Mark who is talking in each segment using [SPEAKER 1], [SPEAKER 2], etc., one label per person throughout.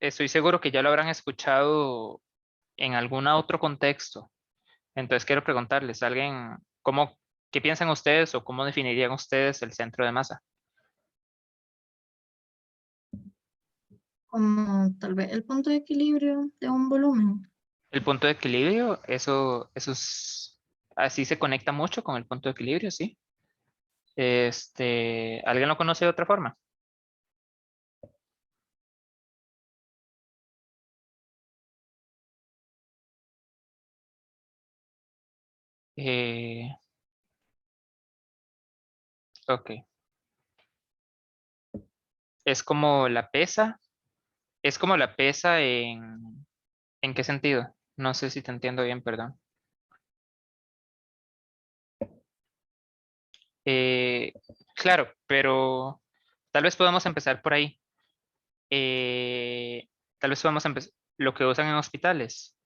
[SPEAKER 1] estoy seguro que ya lo habrán escuchado en algún otro contexto. Entonces quiero preguntarles, ¿alguien qué piensan ustedes o cómo definirían ustedes el centro de masa?
[SPEAKER 2] Como tal vez el punto de equilibrio de un volumen.
[SPEAKER 1] El punto de equilibrio, eso así se conecta mucho con el punto de equilibrio, ¿sí? ¿Alguien lo conoce de otra forma? Eh, ok. Es como la pesa. Es como la pesa ¿en qué sentido? No sé si te entiendo bien, perdón. Eh, claro, pero tal vez podamos empezar por ahí. Tal vez podamos empezar lo que usan en hospitales.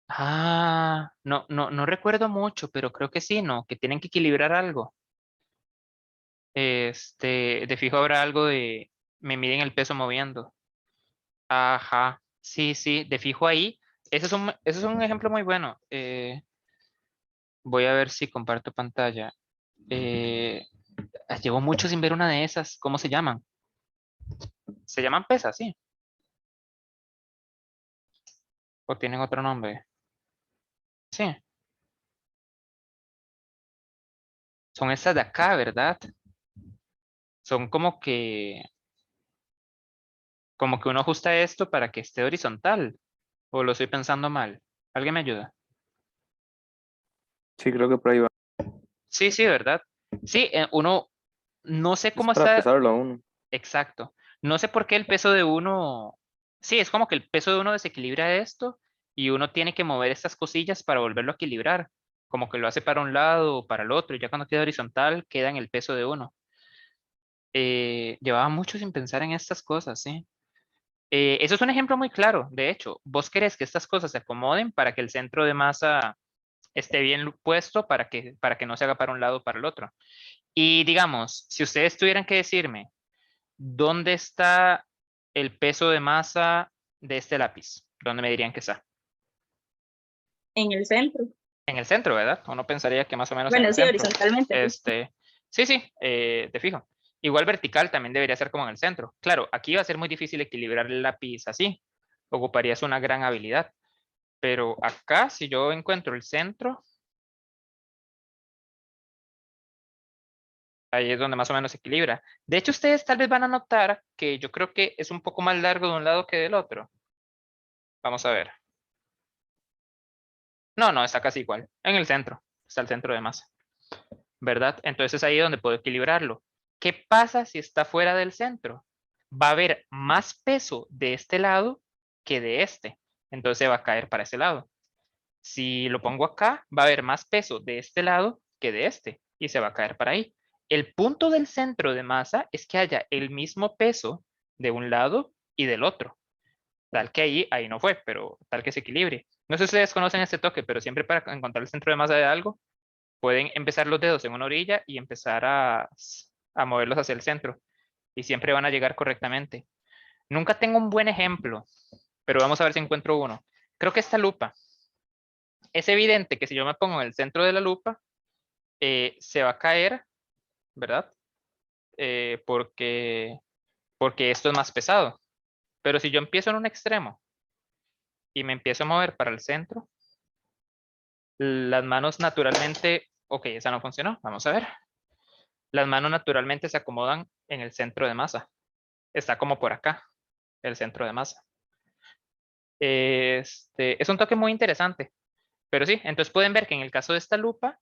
[SPEAKER 1] No recuerdo mucho, pero creo que sí, ¿no? Que tienen que equilibrar algo. De fijo habrá algo de me miden el peso moviendo. Ajá, sí, sí, de fijo ahí. Ese es un ejemplo muy bueno. Voy a ver si comparto pantalla. Eh, Llevo mucho sin ver una de esas. ¿Cómo se llaman? Se llaman pesas, sí. O tienen otro nombre. Sí, son estas de acá, ¿verdad? Son como que uno ajusta esto para que esté horizontal. ¿O lo estoy pensando mal? ¿Alguien me ayuda?
[SPEAKER 3] Sí, creo que por ahí va.
[SPEAKER 1] Sí, sí, ¿verdad? Sí, uno, no sé
[SPEAKER 3] Es
[SPEAKER 1] cómo
[SPEAKER 3] para
[SPEAKER 1] está
[SPEAKER 3] pesarlo a uno.
[SPEAKER 1] exacto. No sé por qué el peso de uno, sí, es como que el peso de uno desequilibra esto y uno tiene que mover estas cosillas para volverlo a equilibrar. Como que lo hace para un lado o para el otro y ya cuando queda horizontal queda en el peso de uno. Llevaba mucho sin pensar en estas cosas, sí. Eso es un ejemplo muy claro. De hecho, vos querés que estas cosas se acomoden para que el centro de masa esté bien puesto para que no se haga para un lado o para el otro. Y digamos, si ustedes tuvieran que decirme, ¿dónde está el peso de masa de este lápiz? ¿Dónde me dirían que está?
[SPEAKER 2] En el centro.
[SPEAKER 1] En el centro, ¿verdad? Uno pensaría que más o menos en
[SPEAKER 2] Bueno,
[SPEAKER 1] el
[SPEAKER 2] sí,
[SPEAKER 1] centro.
[SPEAKER 2] horizontalmente, sí.
[SPEAKER 1] Sí, sí, te fijo. Igual vertical también debería ser como en el centro. Claro, aquí va a ser muy difícil equilibrar el lápiz así. Ocuparías una gran habilidad. Pero acá, si yo encuentro el centro, ahí es donde más o menos se equilibra. De hecho, ustedes tal vez van a notar que yo creo que es un poco más largo de un lado que del otro. Vamos a ver. No, está casi igual. En el centro. Está el centro de masa. ¿Verdad? Entonces es ahí donde puedo equilibrarlo. ¿Qué pasa si está fuera del centro? Va a haber más peso de este lado que de este. Entonces va a caer para ese lado. Si lo pongo acá, va a haber más peso de este lado que de este. Y se va a caer para ahí. El punto del centro de masa es que haya el mismo peso de un lado y del otro. Tal que ahí no fue, pero tal que se equilibre. No sé si ustedes conocen este toque, pero siempre para encontrar el centro de masa de algo, pueden empezar los dedos en una orilla y empezar a moverlos hacia el centro. Y siempre van a llegar correctamente. Nunca tengo un buen ejemplo, pero vamos a ver si encuentro uno. Creo que esta lupa. Es evidente que si yo me pongo en el centro de la lupa, se va a caer, ¿verdad? Porque esto es más pesado. Pero si yo empiezo en un extremo y me empiezo a mover para el centro, las manos naturalmente, ok, esa no funcionó, vamos a ver. Las manos naturalmente se acomodan en el centro de masa. Está como por acá, el centro de masa. Es un toque muy interesante, pero sí, entonces pueden ver que en el caso de esta lupa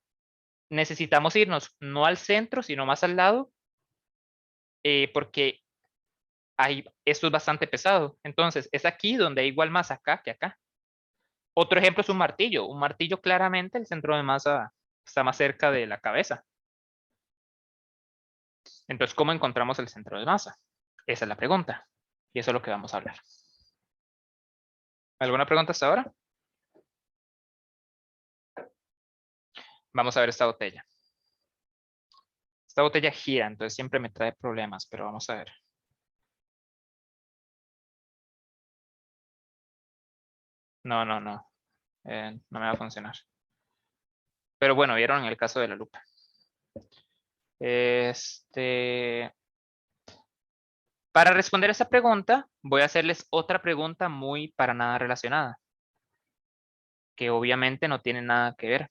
[SPEAKER 1] necesitamos irnos no al centro, sino más al lado, porque esto es bastante pesado. Entonces es aquí donde hay igual más acá que acá. Otro ejemplo es un martillo. Un martillo claramente el centro de masa está más cerca de la cabeza. Entonces, ¿cómo encontramos el centro de masa? Esa es la pregunta. Y eso es lo que vamos a hablar. ¿Alguna pregunta hasta ahora? Vamos a ver esta botella. Esta botella gira, entonces siempre me trae problemas, pero vamos a ver. No, no, no. No me va a funcionar. Pero bueno, vieron en el caso de la lupa. Para responder esa pregunta, voy a hacerles otra pregunta muy para nada relacionada, que obviamente no tiene nada que ver.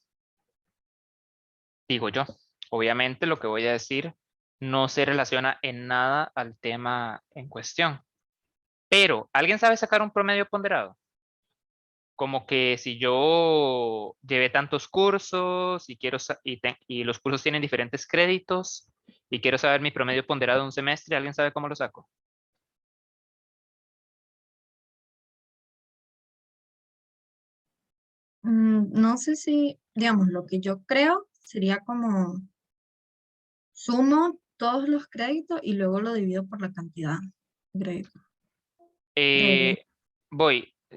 [SPEAKER 1] Digo yo. Obviamente lo que voy a decir no se relaciona en nada al tema en cuestión. Pero, ¿alguien sabe sacar un promedio ponderado? Como que si yo llevé tantos cursos y y los cursos tienen diferentes créditos y quiero saber mi promedio ponderado de un semestre, ¿alguien sabe cómo lo saco?
[SPEAKER 2] No sé si, digamos, lo que yo creo sería como sumo todos los créditos y luego lo divido por la cantidad de créditos. Debería.
[SPEAKER 1] Eh,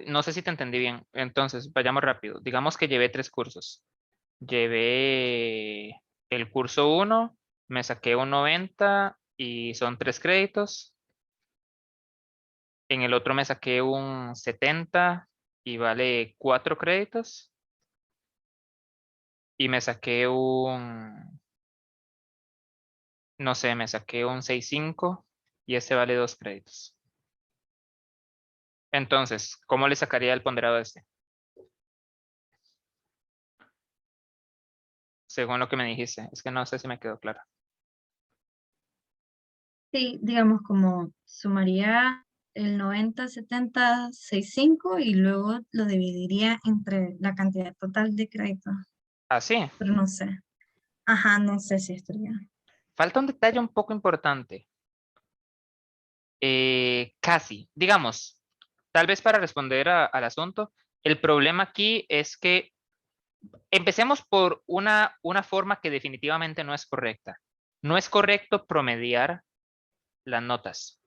[SPEAKER 1] no sé si te entendí bien. Entonces, vayamos rápido. Digamos que llevé 3 cursos. Llevé el curso 1, me saqué un 90 y son 3 créditos. En el otro me saqué un 70 y vale 4 créditos. Y me saqué no sé, me saqué un 6.5 y este vale 2 créditos. Entonces, ¿cómo le sacaría el ponderado a este? Según lo que me dijiste. Es que no sé si me quedó claro.
[SPEAKER 2] Sí, digamos como sumaría el 90, 70, 65 y luego lo dividiría entre la cantidad total de créditos,
[SPEAKER 1] Así.
[SPEAKER 2] pero no sé. Ajá, no sé si estaría.
[SPEAKER 1] Falta un detalle un poco importante. Casi. Digamos, tal vez para responder al asunto, el problema aquí es que empecemos por una forma que definitivamente no es correcta. No es correcto promediar las notas.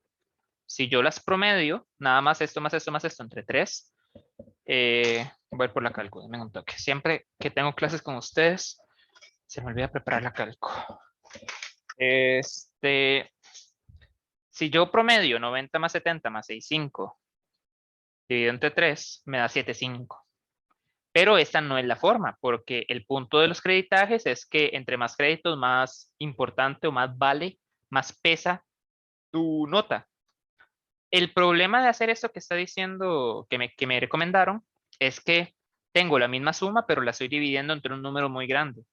[SPEAKER 1] Si yo las promedio, nada más esto, más esto, más esto, entre 3, voy a ir por la cálculo, denme un toque. Siempre que tengo clases con ustedes, se me olvida preparar la cálculo. Si yo promedio 90 más 70 más 65 dividido entre 3, me da 7.5. Pero esta no es la forma, porque el punto de los creditajes es que entre más créditos, más importante o más vale, más pesa tu nota. El problema de hacer esto que está diciendo, que me recomendaron, es que tengo la misma suma, pero la estoy dividiendo entre un número muy grande.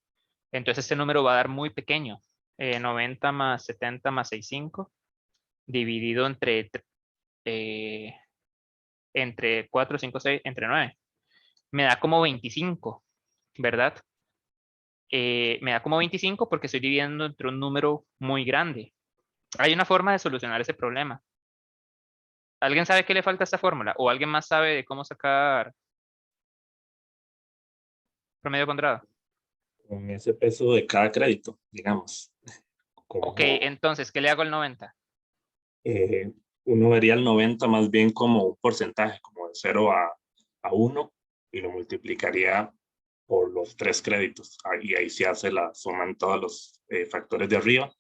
[SPEAKER 1] Entonces este número va a dar muy pequeño. 90 más 70 más 65, dividido eh, entre 4, 5, 6, entre 9. Me da como 25, ¿verdad? Me da como 25 porque estoy dividiendo entre un número muy grande. Hay una forma de solucionar ese problema. ¿Alguien sabe qué le falta a esta fórmula? ¿O alguien más sabe de cómo sacar promedio ponderado?
[SPEAKER 3] Con ese peso de cada crédito, digamos,
[SPEAKER 1] Ok,
[SPEAKER 3] como
[SPEAKER 1] entonces, ¿qué le hago al 90?
[SPEAKER 3] eh, uno vería el 90 más bien como un porcentaje, como de 0 a 1, y lo multiplicaría por los 3 créditos. Y ahí se hace la suma en todos los factores de arriba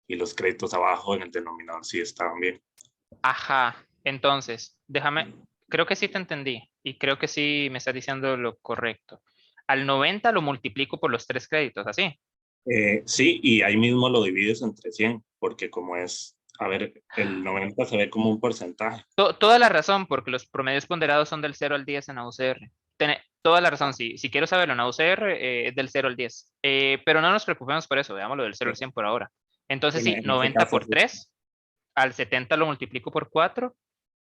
[SPEAKER 3] y los créditos abajo en el denominador si estaban bien.
[SPEAKER 1] Ajá, entonces, creo que sí te entendí y creo que sí me estás diciendo lo correcto. Al 90 lo multiplico por los 3 créditos, ¿así?
[SPEAKER 3] Sí, y ahí mismo lo divides entre 100, porque como es, a ver, el 90 se ve como un porcentaje.
[SPEAKER 1] Toda la razón, porque los promedios ponderados son del 0 al 10 en AUCR. Toda la razón, si quiero saberlo en AUCR, es del 0 al 10. Pero no nos preocupemos por eso, veámoslo del 0 al 100 por ahora. Entonces sí,
[SPEAKER 3] En ese
[SPEAKER 1] 90
[SPEAKER 3] caso,
[SPEAKER 1] por
[SPEAKER 3] sí,
[SPEAKER 1] 3, al 70 lo multiplico por 4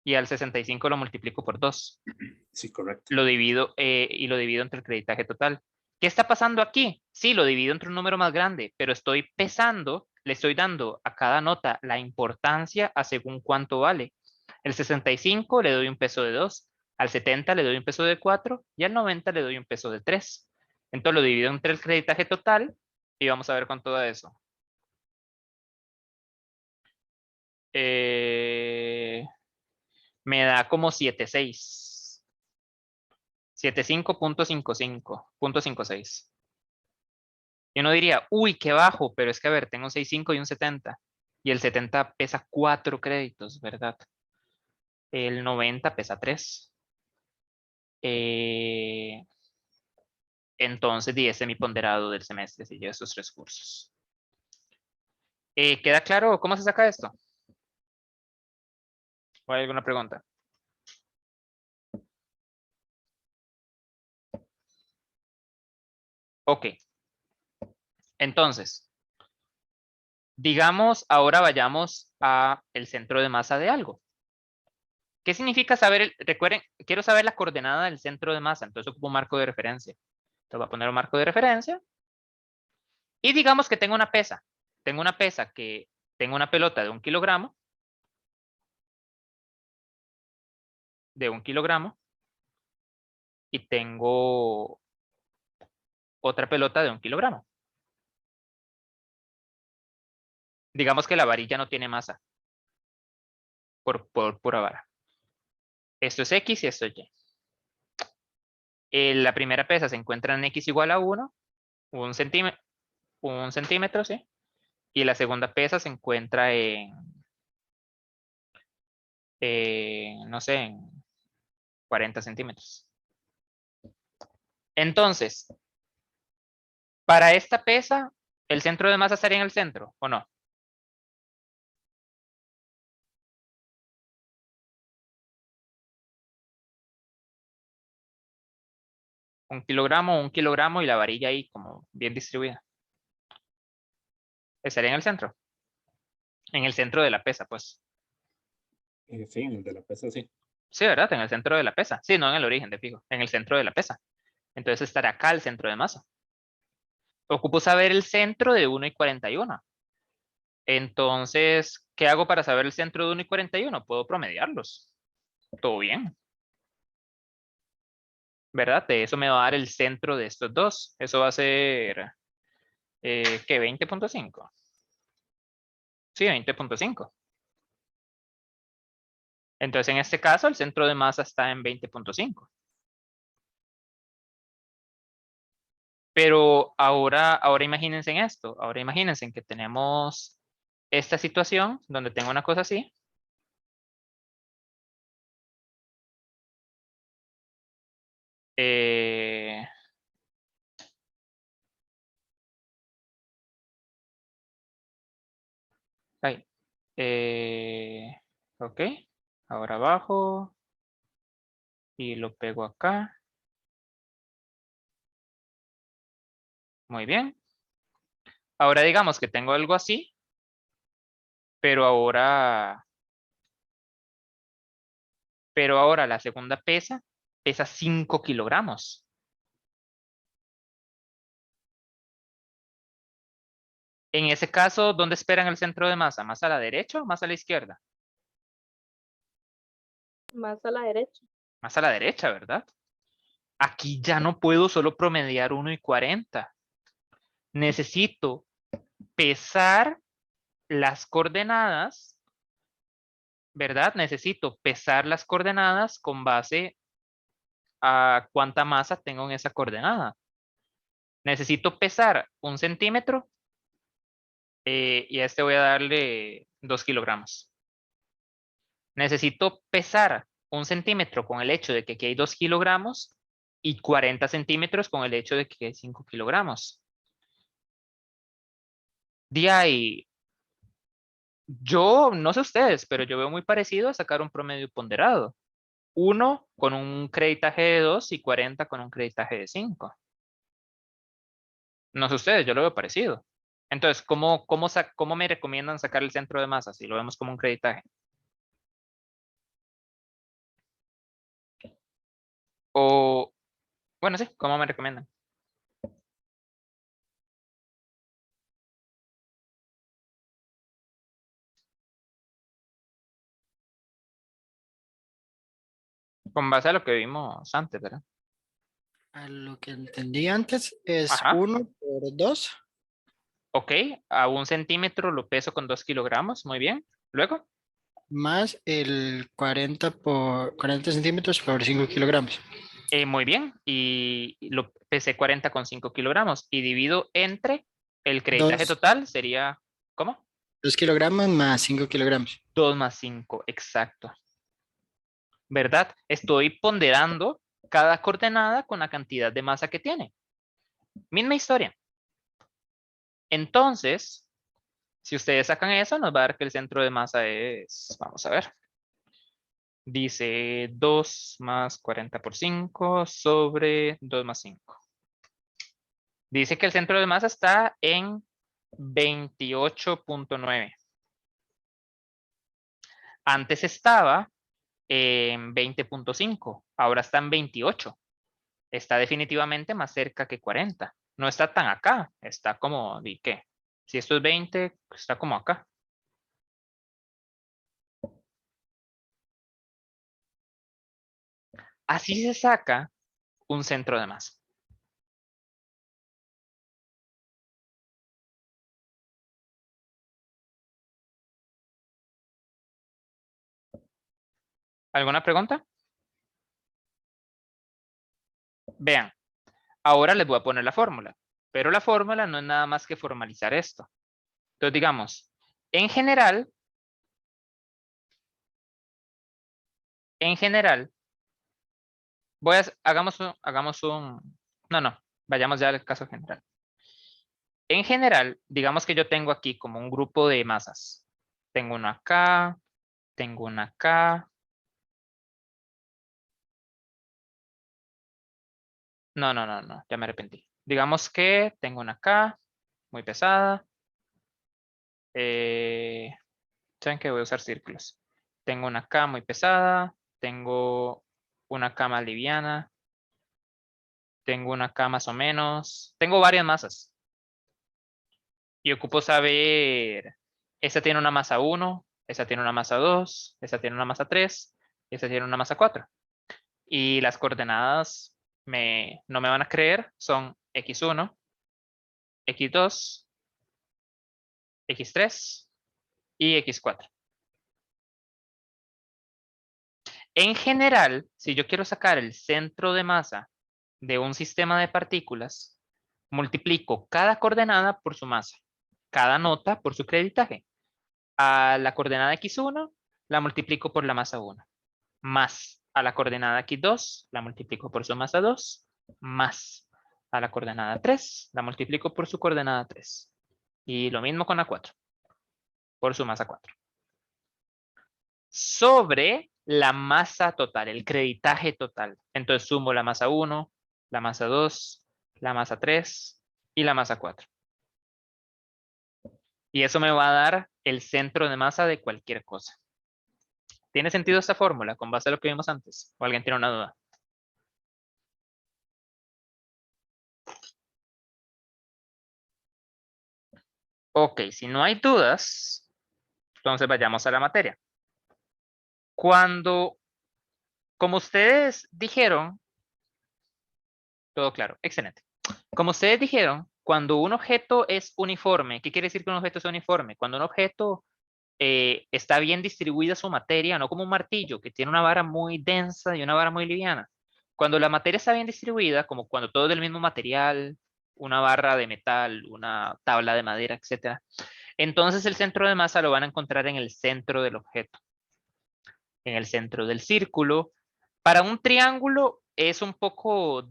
[SPEAKER 1] y al 65 lo multiplico por 2.
[SPEAKER 3] sí, correcto.
[SPEAKER 1] Lo divido y lo divido entre el creditaje total. ¿Qué está pasando aquí? Sí, lo divido entre un número más grande, pero estoy pesando, le estoy dando a cada nota la importancia a según cuánto vale. El 65 le doy un peso de 2, al 70 le doy un peso de 4 y al 90 le doy un peso de 3. Entonces lo divido entre el creditaje total y vamos a ver con todo eso. Eh, Me da como 7.6. 75.55.56. Y uno diría, uy, qué bajo, pero es que a ver, tengo un 6.5 y un 70. Y el 70 pesa 4 créditos, ¿verdad? El 90 pesa 3. Entonces, ese es mi ponderado del semestre, si yo esos 3 cursos. ¿Queda claro cómo se saca esto? ¿O hay alguna pregunta? Ok. Entonces, digamos, ahora vayamos a el centro de masa de algo. ¿Qué significa saber? Recuerden, quiero saber la coordenada del centro de masa, entonces ocupo un marco de referencia. Entonces voy a poner un marco de referencia. Y digamos que tengo una pesa. Tengo una pesa que tengo una pelota de 1 kilogramo. De 1 kilogramo. Y tengo otra pelota de 1 kilogramo. Digamos que la varilla no tiene masa. Por pura vara. Esto es X y esto es Y. La primera pesa se encuentra en X igual a 1. Un centímetro, ¿sí? Y la segunda pesa se encuentra no sé, en 40 centímetros. Entonces, para esta pesa, ¿el centro de masa estaría en el centro o no? Un kilogramo y la varilla ahí como bien distribuida. ¿Estaría en el centro? En el centro de la pesa, pues.
[SPEAKER 3] Sí, en el de la pesa, sí.
[SPEAKER 1] Sí, ¿verdad? En el centro de la pesa. Sí, no en el origen, de fijo. En el centro de la pesa. Entonces estará acá el centro de masa. Ocupo saber el centro de 1 y 41. Entonces, ¿qué hago para saber el centro de 1 y 41? Puedo promediarlos. Todo bien. ¿Verdad? De eso me va a dar el centro de estos dos. Eso va a ser, ¿qué? 20.5. Sí, 20.5. Entonces, en este caso, el centro de masa está en 20.5. Pero ahora imagínense en esto. Ahora imagínense en que tenemos esta situación donde tengo una cosa así. Ahí. Ok. Ahora abajo. Y lo pego acá. Muy bien. Ahora digamos que tengo algo así. Pero ahora la segunda pesa 5 kilogramos. En ese caso, ¿dónde esperan el centro de masa? ¿Más a la derecha o más a la izquierda?
[SPEAKER 4] Más a la derecha.
[SPEAKER 1] Más a la derecha, ¿verdad? Aquí ya no puedo solo promediar 1 y 40. Necesito pesar las coordenadas, ¿verdad? Necesito pesar las coordenadas con base a cuánta masa tengo en esa coordenada. Necesito pesar 1 centímetro y a este voy a darle 2 kilogramos. Necesito pesar 1 centímetro con el hecho de que aquí hay 2 kilogramos y 40 centímetros con el hecho de que hay 5 kilogramos. De ahí, yo no sé ustedes, pero yo veo muy parecido a sacar un promedio ponderado. 1 con un creditaje de 2 y 40 con un creditaje de 5. No sé ustedes, yo lo veo parecido. Entonces, ¿cómo me recomiendan sacar el centro de masa si lo vemos como un creditaje? O, bueno, sí, ¿cómo me recomiendan? Con base a lo que vimos antes, ¿verdad?
[SPEAKER 5] A lo que entendí antes es
[SPEAKER 1] Ajá.
[SPEAKER 5] 1 por 2.
[SPEAKER 1] Ok, a 1 centímetro lo peso con 2 kilogramos, muy bien. Luego,
[SPEAKER 5] Más el 40 centímetros por 5 kilogramos.
[SPEAKER 1] muy bien, y lo pesé 40 con 5 kilogramos y divido entre el creditaje
[SPEAKER 5] 2
[SPEAKER 1] total sería, ¿cómo?
[SPEAKER 5] kilogramos más 5 kilogramos.
[SPEAKER 1] 2 más 5, exacto. ¿Verdad? Estoy ponderando cada coordenada con la cantidad de masa que tiene. Misma historia. Entonces, si ustedes sacan eso, nos va a dar que el centro de masa es, vamos a ver, dice 2 más 40 por 5 sobre 2 más 5. Dice que el centro de masa está en 28.9. Antes estaba en 20.5, ahora está en 28. Está definitivamente más cerca que 40. No está tan acá, está como, ¿y qué? Si esto es 20, está como acá. Así se saca un centro de masa. ¿Alguna pregunta? Vean, ahora les voy a poner la fórmula, pero la fórmula no es nada más que formalizar esto. Entonces digamos, en general, no, vayamos ya al caso general. En general, digamos que yo tengo aquí como un grupo de masas. Tengo una acá, tengo una acá. No, ya me arrepentí. Digamos que tengo una acá, muy pesada. ¿Saben que voy a usar círculos? Tengo una acá muy pesada, tengo una acá más liviana, tengo una acá más o menos. Tengo varias masas. Y ocupo saber, esta tiene una masa 1, esta tiene una masa 2, esta tiene una masa 3, esta tiene una masa 4. Y las coordenadas no me van a creer, son x1, x2, x3 y x4. En general, si yo quiero sacar el centro de masa de un sistema de partículas, multiplico cada coordenada por su masa, cada nota por su creditaje. A la coordenada x1 la multiplico por la masa 1, más a la coordenada x2 la multiplico por su masa 2, más a la coordenada 3 la multiplico por su coordenada 3. Y lo mismo con la 4, por su masa 4. Sobre la masa total, el creditaje total. Entonces sumo la masa 1, la masa 2, la masa 3 y la masa 4. Y eso me va a dar el centro de masa de cualquier cosa. ¿Tiene sentido esta fórmula con base a lo que vimos antes? ¿O alguien tiene una duda? Ok, si no hay dudas, entonces vayamos a la materia. Como ustedes dijeron, todo claro, excelente. Como ustedes dijeron, cuando un objeto es uniforme, ¿qué quiere decir que un objeto es uniforme? Cuando un objeto está bien distribuida su materia, no como un martillo que tiene una vara muy densa y una vara muy liviana. Cuando la materia está bien distribuida, como cuando todo es del mismo material, una barra de metal, una tabla de madera, etc. Entonces el centro de masa lo van a encontrar en el centro del objeto, en el centro del círculo. Para un triángulo es un poco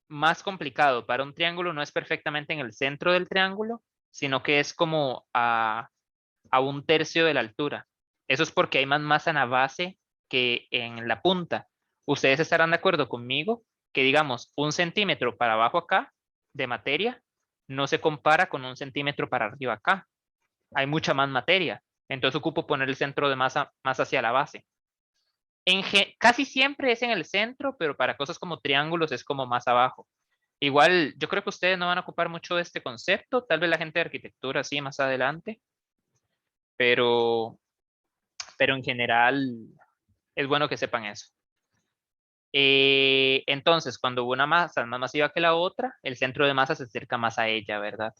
[SPEAKER 1] más complicado. Para un triángulo no es perfectamente en el centro del triángulo, sino que es como a 1/3 de la altura. Eso es porque hay más masa en la base que en la punta. Ustedes estarán de acuerdo conmigo que digamos 1 centímetro para abajo acá de materia no se compara con 1 centímetro para arriba acá. Hay mucha más materia. Entonces ocupo poner el centro de masa más hacia la base. Casi siempre es en el centro, pero para cosas como triángulos es como más abajo. Igual, yo creo que ustedes no van a ocupar mucho de este concepto, tal vez la gente de arquitectura sí más adelante, pero en general es bueno que sepan eso. Entonces, cuando una masa es más masiva que la otra, el centro de masa se acerca más a ella, ¿verdad?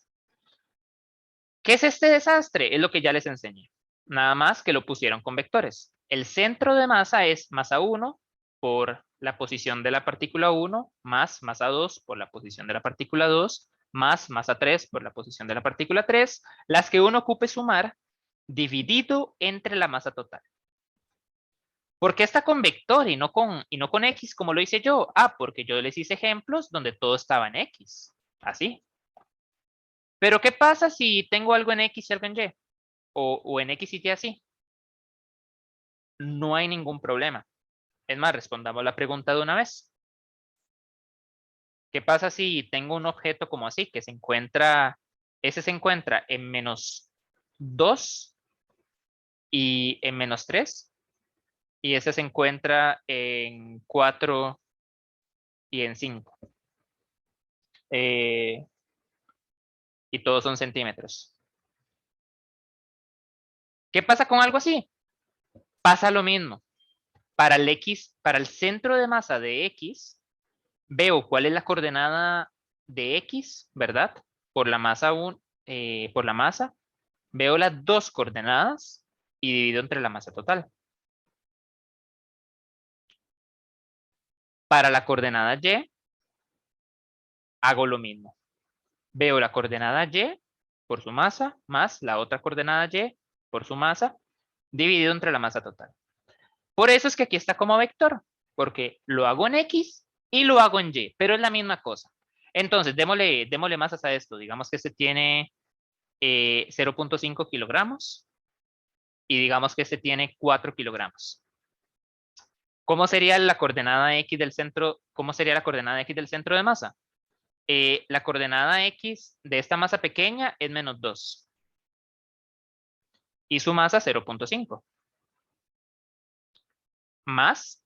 [SPEAKER 1] ¿Qué es este desastre? Es lo que ya les enseñé. Nada más que lo pusieron con vectores. El centro de masa es masa 1 por la posición de la partícula 1 más masa 2 por la posición de la partícula 2 más masa 3 por la posición de la partícula 3, las que uno ocupe sumar dividido entre la masa total. ¿Por qué está con vector y no con X como lo hice yo? Ah, porque yo les hice ejemplos donde todo estaba en X. Así. Pero ¿qué pasa si tengo algo en X y algo en Y? O en X y Y así. No hay ningún problema. Es más, respondamos la pregunta de una vez. ¿Qué pasa si tengo un objeto como así, que se encuentra en -2 y en -3? Y ese se encuentra en 4 y en 5. Y todos son centímetros. ¿Qué pasa con algo así? Pasa lo mismo. Para el centro de masa de X, veo cuál es la coordenada de X, ¿verdad? Por la masa, veo las dos coordenadas y divido entre la masa total. Para la coordenada Y, hago lo mismo. Veo la coordenada Y por su masa más la otra coordenada Y por su masa, dividido entre la masa total. Por eso es que aquí está como vector, porque lo hago en X y lo hago en Y, pero es la misma cosa. Entonces, démosle masas a esto. Digamos que este tiene 0.5 kilogramos y digamos que este tiene 4 kilogramos. ¿Cómo sería la coordenada X del centro? ¿Cómo sería la coordenada X del centro de masa? La coordenada X de esta masa pequeña es -2. Y su masa 0.5. Más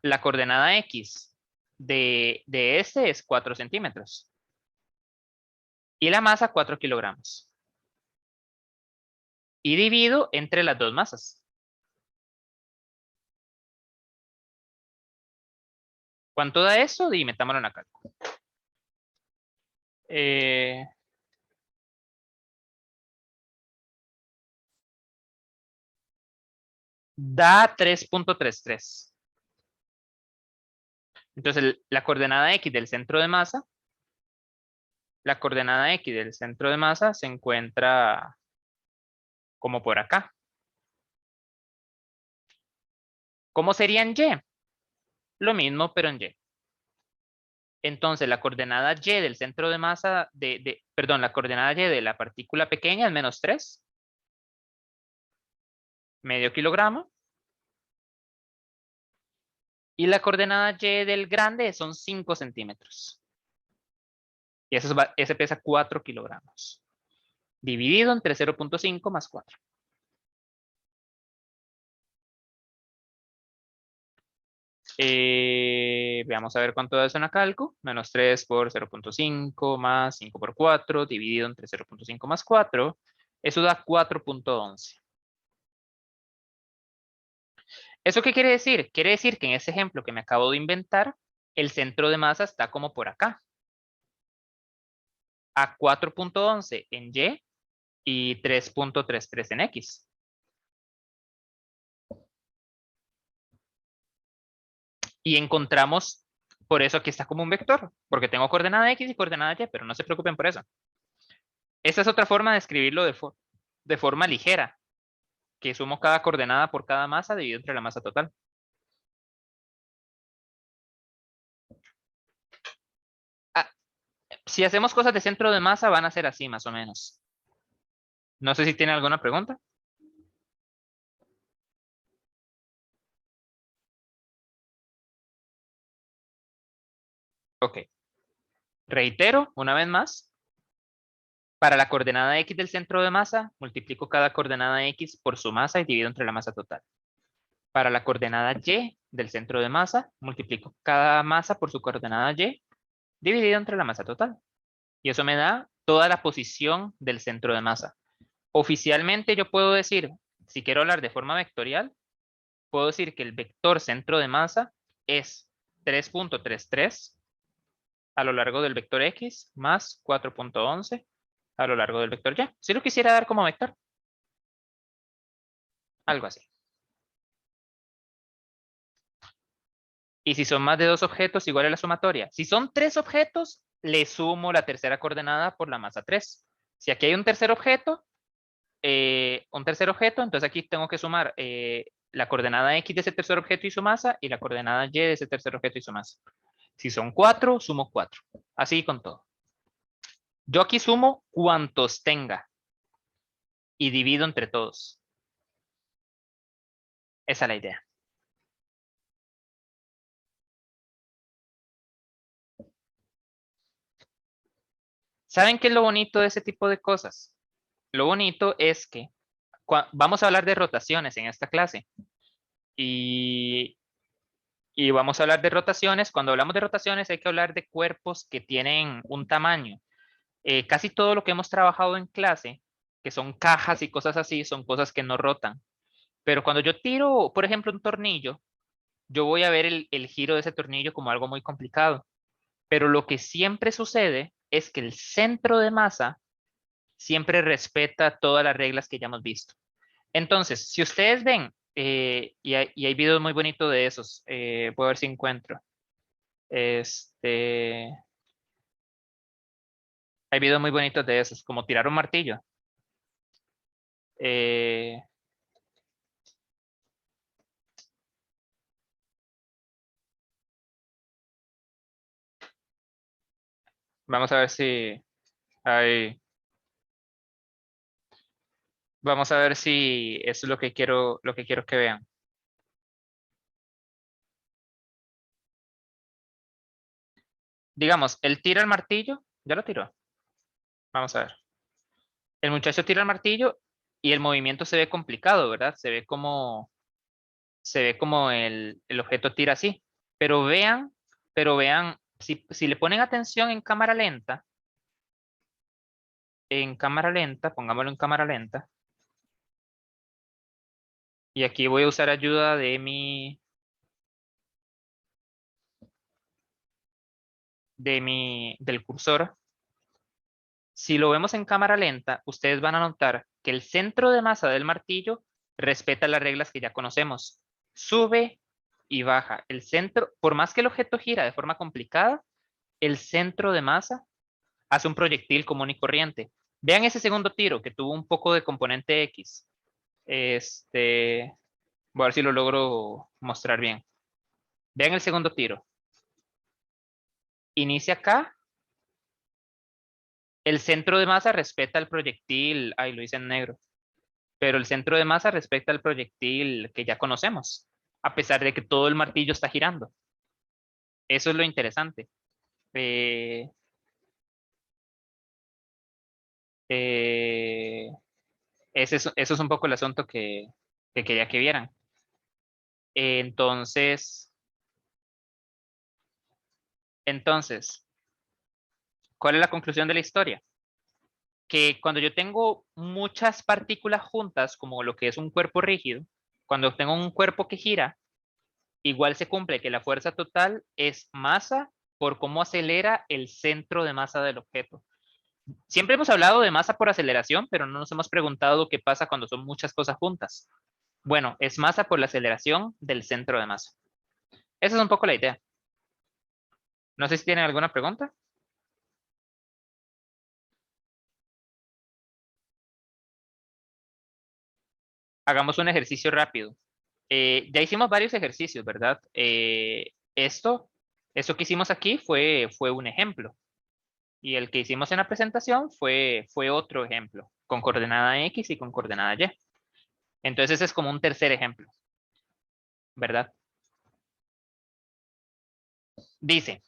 [SPEAKER 1] la coordenada X de este es 4 centímetros. Y la masa 4 kilogramos. Y divido entre las dos masas. ¿Cuánto da eso? Y metámoslo en la cálculo. Da 3.33. Entonces, la coordenada X del centro de masa, se encuentra como por acá. ¿Cómo sería en Y? Lo mismo, pero en Y. Entonces, la coordenada Y del centro de masa, perdón, la coordenada Y de la partícula pequeña es -3. Medio kilogramo. Y la coordenada Y del grande son 5 centímetros. Y ese pesa 4 kilogramos. Dividido entre 0.5 más 4. Veamos a ver cuánto da eso en la calco. -3 por 0.5 más 5 por 4 dividido entre 0.5 más 4. Eso da 4.11. ¿Eso qué quiere decir? Quiere decir que en ese ejemplo que me acabo de inventar, el centro de masa está como por acá. A 4.11 en Y 3.33 en X. Y encontramos, por eso aquí está como un vector, porque tengo coordenada X y coordenada Y, pero no se preocupen por eso. Esta es otra forma de escribirlo de forma ligera, que sumo cada coordenada por cada masa dividido entre la masa total. Ah, si hacemos cosas de centro de masa, van a ser así más o menos. No sé si tiene alguna pregunta. Ok. Reitero una vez más. Para la coordenada X del centro de masa, multiplico cada coordenada X por su masa y divido entre la masa total. Para la coordenada Y del centro de masa, multiplico cada masa por su coordenada Y, dividido entre la masa total. Y eso me da toda la posición del centro de masa. Oficialmente yo puedo decir, si quiero hablar de forma vectorial, puedo decir que el vector centro de masa es 3.33 a lo largo del vector X más 4.11 a lo largo del vector Y. Si lo quisiera dar como vector. Algo así. Y si son más de 2 objetos, igual a la sumatoria. Si son 3 objetos, le sumo la tercera coordenada por la masa 3. Si aquí hay un tercer objeto, entonces aquí tengo que sumar la coordenada X de ese tercer objeto y su masa y la coordenada Y de ese tercer objeto y su masa. Si son 4, sumo 4. Así con todo. Yo aquí sumo cuantos tenga y divido entre todos. Esa es la idea. ¿Saben qué es lo bonito de ese tipo de cosas? Lo bonito es que vamos a hablar de rotaciones en esta clase. Y vamos a hablar de rotaciones. Cuando hablamos de rotaciones hay que hablar de cuerpos que tienen un tamaño. Casi todo lo que hemos trabajado en clase, que son cajas y cosas así, son cosas que no rotan. Pero cuando yo tiro, por ejemplo, un tornillo, yo voy a ver el giro de ese tornillo como algo muy complicado. Pero lo que siempre sucede es que el centro de masa siempre respeta todas las reglas que ya hemos visto. Entonces, si ustedes ven, y hay videos muy bonitos de esos, voy a ver si encuentro. Hay videos muy bonitos de esos, como tirar un martillo. Eh, vamos a ver si hay. Vamos a ver si eso es lo que quiero que vean. Digamos, él tira el martillo, ya lo tiró. Vamos a ver. El muchacho tira el martillo y el movimiento se ve complicado, ¿verdad? Se ve como el objeto tira así. Pero vean, si le ponen atención en cámara lenta, pongámoslo en cámara lenta. Y aquí voy a usar ayuda de del cursor. Si lo vemos en cámara lenta, ustedes van a notar que el centro de masa del martillo respeta las reglas que ya conocemos. Sube y baja. El centro, por más que el objeto gira de forma complicada, el centro de masa hace un proyectil común y corriente. Vean ese segundo tiro que tuvo un poco de componente X. Voy a ver si lo logro mostrar bien. Vean el segundo tiro. Inicia acá. El centro de masa respeta el proyectil. Ay, lo hice en negro. Pero el centro de masa respecta al proyectil que ya conocemos, a pesar de que todo el martillo está girando. Eso es lo interesante. Eh, eh, eso es un poco el asunto que quería que vieran. Entonces, ¿cuál es la conclusión de la historia? Que cuando yo tengo muchas partículas juntas, como lo que es un cuerpo rígido, cuando tengo un cuerpo que gira, igual se cumple que la fuerza total es masa por cómo acelera el centro de masa del objeto. Siempre hemos hablado de masa por aceleración, pero no nos hemos preguntado qué pasa cuando son muchas cosas juntas. Bueno, es masa por la aceleración del centro de masa. Esa es un poco la idea. No sé si tienen alguna pregunta. Hagamos un ejercicio rápido. Ya hicimos varios ejercicios, ¿verdad? Esto que hicimos aquí fue un ejemplo. Y el que hicimos en la presentación fue otro ejemplo, con coordenada X y con coordenada Y. Entonces ese es como un tercer ejemplo, ¿verdad? Dice,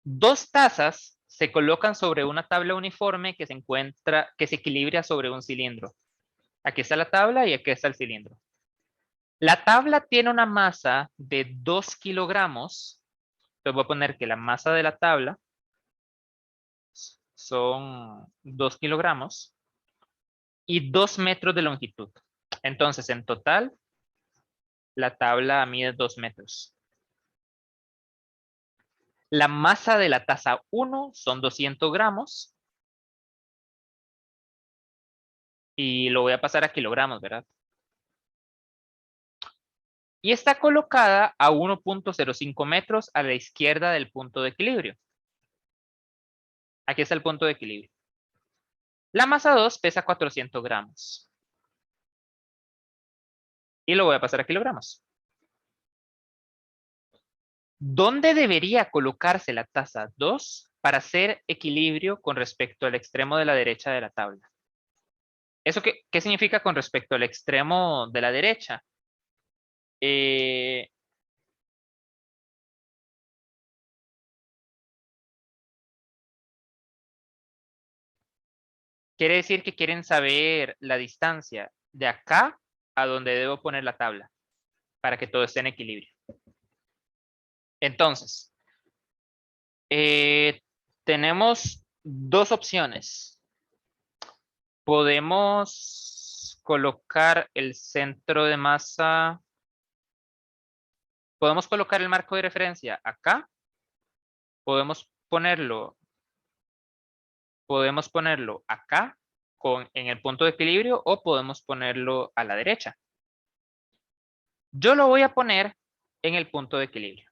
[SPEAKER 1] dos tazas se colocan sobre una tabla uniforme que se equilibra sobre un cilindro. Aquí está la tabla y aquí está el cilindro. La tabla tiene una masa de 2 kilogramos. Entonces voy a poner que la masa de la tabla son 2 kilogramos y 2 metros de longitud. Entonces, en total, la tabla mide 2 metros. La masa de la taza 1 son 200 gramos. Y lo voy a pasar a kilogramos, ¿verdad? Y está colocada a 1.05 metros a la izquierda del punto de equilibrio. Aquí está el punto de equilibrio. La masa 2 pesa 400 gramos. Y lo voy a pasar a kilogramos. ¿Dónde debería colocarse la tasa 2 para hacer equilibrio con respecto al extremo de la derecha de la tabla? ¿Eso qué significa con respecto al extremo de la derecha? Quiere decir que quieren saber la distancia de acá a donde debo poner la tabla para que todo esté en equilibrio. Entonces, tenemos dos opciones. Podemos colocar el centro de masa. Podemos colocar el marco de referencia acá. Podemos ponerlo acá en el punto de equilibrio o podemos ponerlo a la derecha. Yo lo voy a poner en el punto de equilibrio.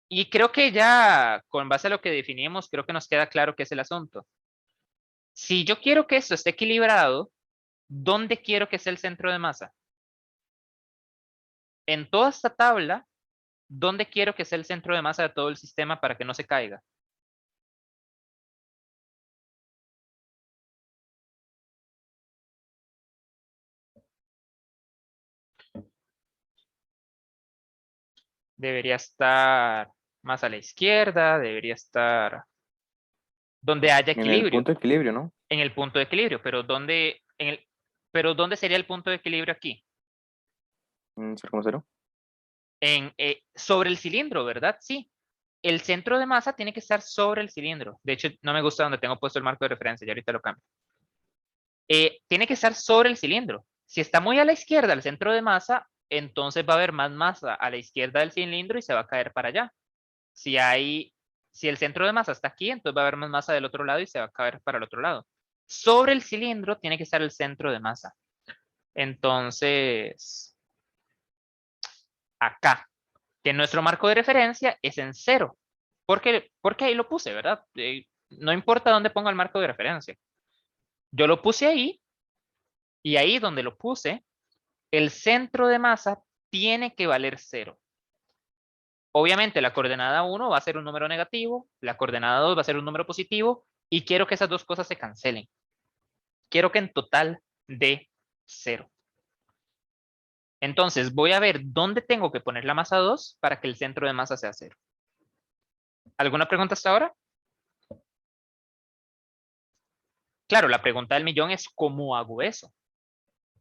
[SPEAKER 1] Y creo que ya con base a lo que definimos, creo que nos queda claro qué es el asunto. Si yo quiero que esto esté equilibrado, ¿dónde quiero que sea el centro de masa? En toda esta tabla, ¿dónde quiero que sea el centro de masa de todo el sistema para que no se caiga? Debería estar más a la izquierda, debería estar donde haya
[SPEAKER 6] En el
[SPEAKER 1] equilibrio.
[SPEAKER 6] punto de equilibrio, ¿no?
[SPEAKER 1] En el punto de equilibrio, pero ¿dónde sería el punto de equilibrio aquí?
[SPEAKER 6] En 0,0.
[SPEAKER 1] Sobre el cilindro, ¿verdad? Sí. El centro de masa tiene que estar sobre el cilindro. De hecho, no me gusta donde tengo puesto el marco de referencia, ya ahorita lo cambio. Tiene que estar sobre el cilindro. Si está muy a la izquierda el centro de masa, entonces va a haber más masa a la izquierda del cilindro y se va a caer para allá. Si el centro de masa está aquí, entonces va a haber más masa del otro lado y se va a caer para el otro lado. Sobre el cilindro tiene que estar el centro de masa. Entonces, acá, que nuestro marco de referencia es en 0. Porque ahí lo puse, ¿verdad? No importa dónde ponga el marco de referencia. Yo lo puse ahí y ahí donde lo puse, el centro de masa tiene que valer 0. Obviamente la coordenada 1 va a ser un número negativo, la coordenada 2 va a ser un número positivo y quiero que esas dos cosas se cancelen. Quiero que en total dé 0. Entonces voy a ver dónde tengo que poner la masa 2 para que el centro de masa sea 0. ¿Alguna pregunta hasta ahora? Claro, la pregunta del millón es ¿cómo hago eso?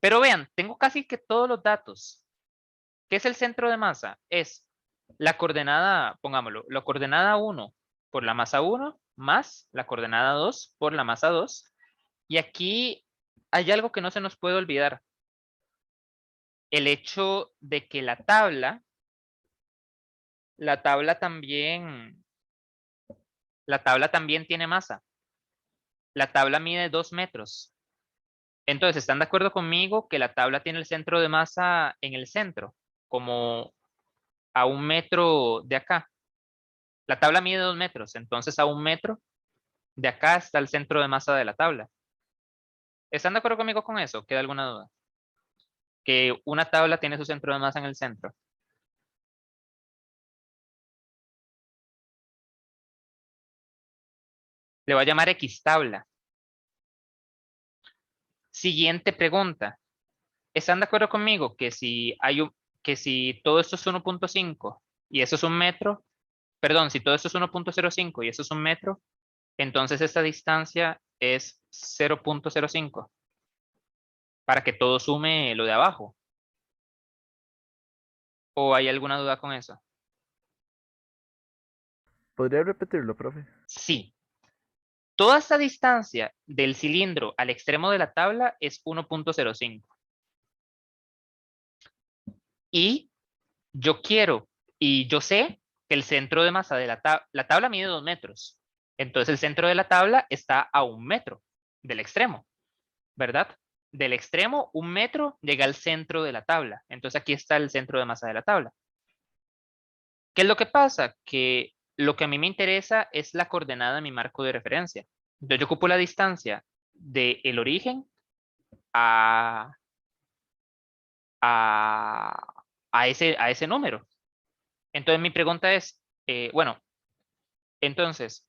[SPEAKER 1] Pero vean, tengo casi que todos los datos. ¿Qué es el centro de masa? Es la coordenada, pongámoslo, la coordenada 1 por la masa 1 más la coordenada 2 por la masa 2. Y aquí hay algo que no se nos puede olvidar. El hecho de que la tabla también tiene masa. La tabla mide 2 metros. Entonces, ¿están de acuerdo conmigo que la tabla tiene el centro de masa en el centro? Como a 1 metro de acá. La tabla mide 2 metros, entonces a 1 metro de acá está el centro de masa de la tabla. ¿Están de acuerdo conmigo con eso? ¿Queda alguna duda? Que una tabla tiene su centro de masa en el centro. Le voy a llamar X tabla. Siguiente pregunta. ¿Están de acuerdo conmigo que si todo esto es 1.5 y eso es 1 metro, perdón, si todo esto es 1.05 y eso es 1 metro, entonces esta distancia es 0.05 para que todo sume lo de abajo? ¿O hay alguna duda con eso?
[SPEAKER 7] ¿Podría repetirlo, profe?
[SPEAKER 1] Sí. Toda esta distancia del cilindro al extremo de la tabla es 1.05. Y yo sé que el centro de masa de la tabla mide 2 metros. Entonces el centro de la tabla está a 1 metro del extremo, ¿verdad? Del extremo, 1 metro llega al centro de la tabla. Entonces aquí está el centro de masa de la tabla. ¿Qué es lo que pasa? Que lo que a mí me interesa es la coordenada de mi marco de referencia. Entonces yo ocupo la distancia del origen a a ese número. Entonces mi pregunta es, bueno, entonces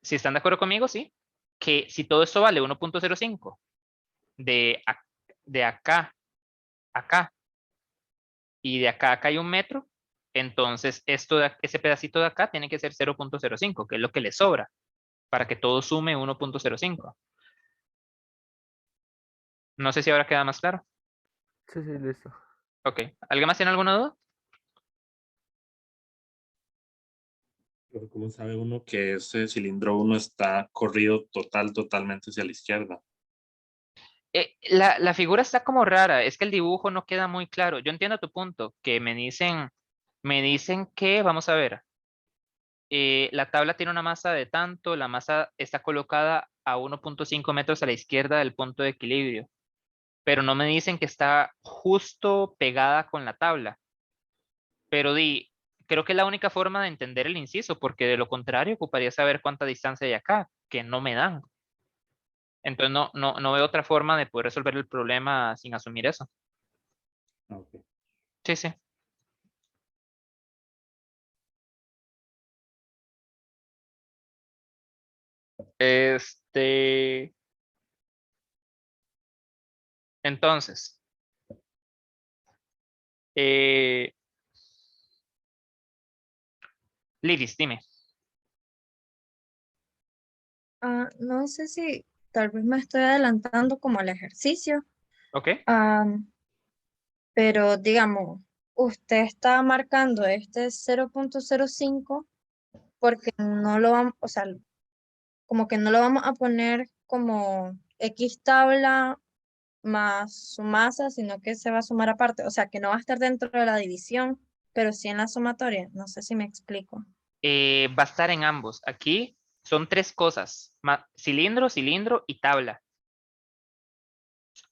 [SPEAKER 1] si están de acuerdo conmigo, sí, que si todo esto vale 1.05 de acá a acá y de acá a acá hay 1 metro, entonces ese pedacito de acá tiene que ser 0.05, que es lo que le sobra para que todo sume 1.05. No sé si ahora queda más claro.
[SPEAKER 7] Sí, sí, listo.
[SPEAKER 1] Ok. ¿Alguien más tiene alguna duda?
[SPEAKER 3] Pero ¿cómo sabe uno que ese cilindro 1 está corrido totalmente hacia la izquierda?
[SPEAKER 1] La figura está como rara, es que el dibujo no queda muy claro. Yo entiendo tu punto, que me dicen que, vamos a ver, la tabla tiene una masa de tanto, la masa está colocada a 1.5 metros a la izquierda del punto de equilibrio, pero no me dicen que está justo pegada con la tabla. Pero creo que es la única forma de entender el inciso, porque de lo contrario ocuparía saber cuánta distancia hay acá, que no me dan. Entonces no veo otra forma de poder resolver el problema sin asumir eso.
[SPEAKER 3] Ah, ok.
[SPEAKER 1] Sí, sí. Entonces, eh, Lidis, dime.
[SPEAKER 2] No sé si tal vez me estoy adelantando como al ejercicio,
[SPEAKER 1] ¿Ok?
[SPEAKER 2] am, pero digamos, usted está marcando este 0.05 porque no lo vamos, o sea, como que no lo vamos a poner como X tabla más su masa, sino que se va a sumar aparte, o sea, que no va a estar dentro de la división, pero sí en la sumatoria. No sé si me explico.
[SPEAKER 1] Va a estar en ambos. Aquí son tres cosas: cilindro, cilindro y tabla.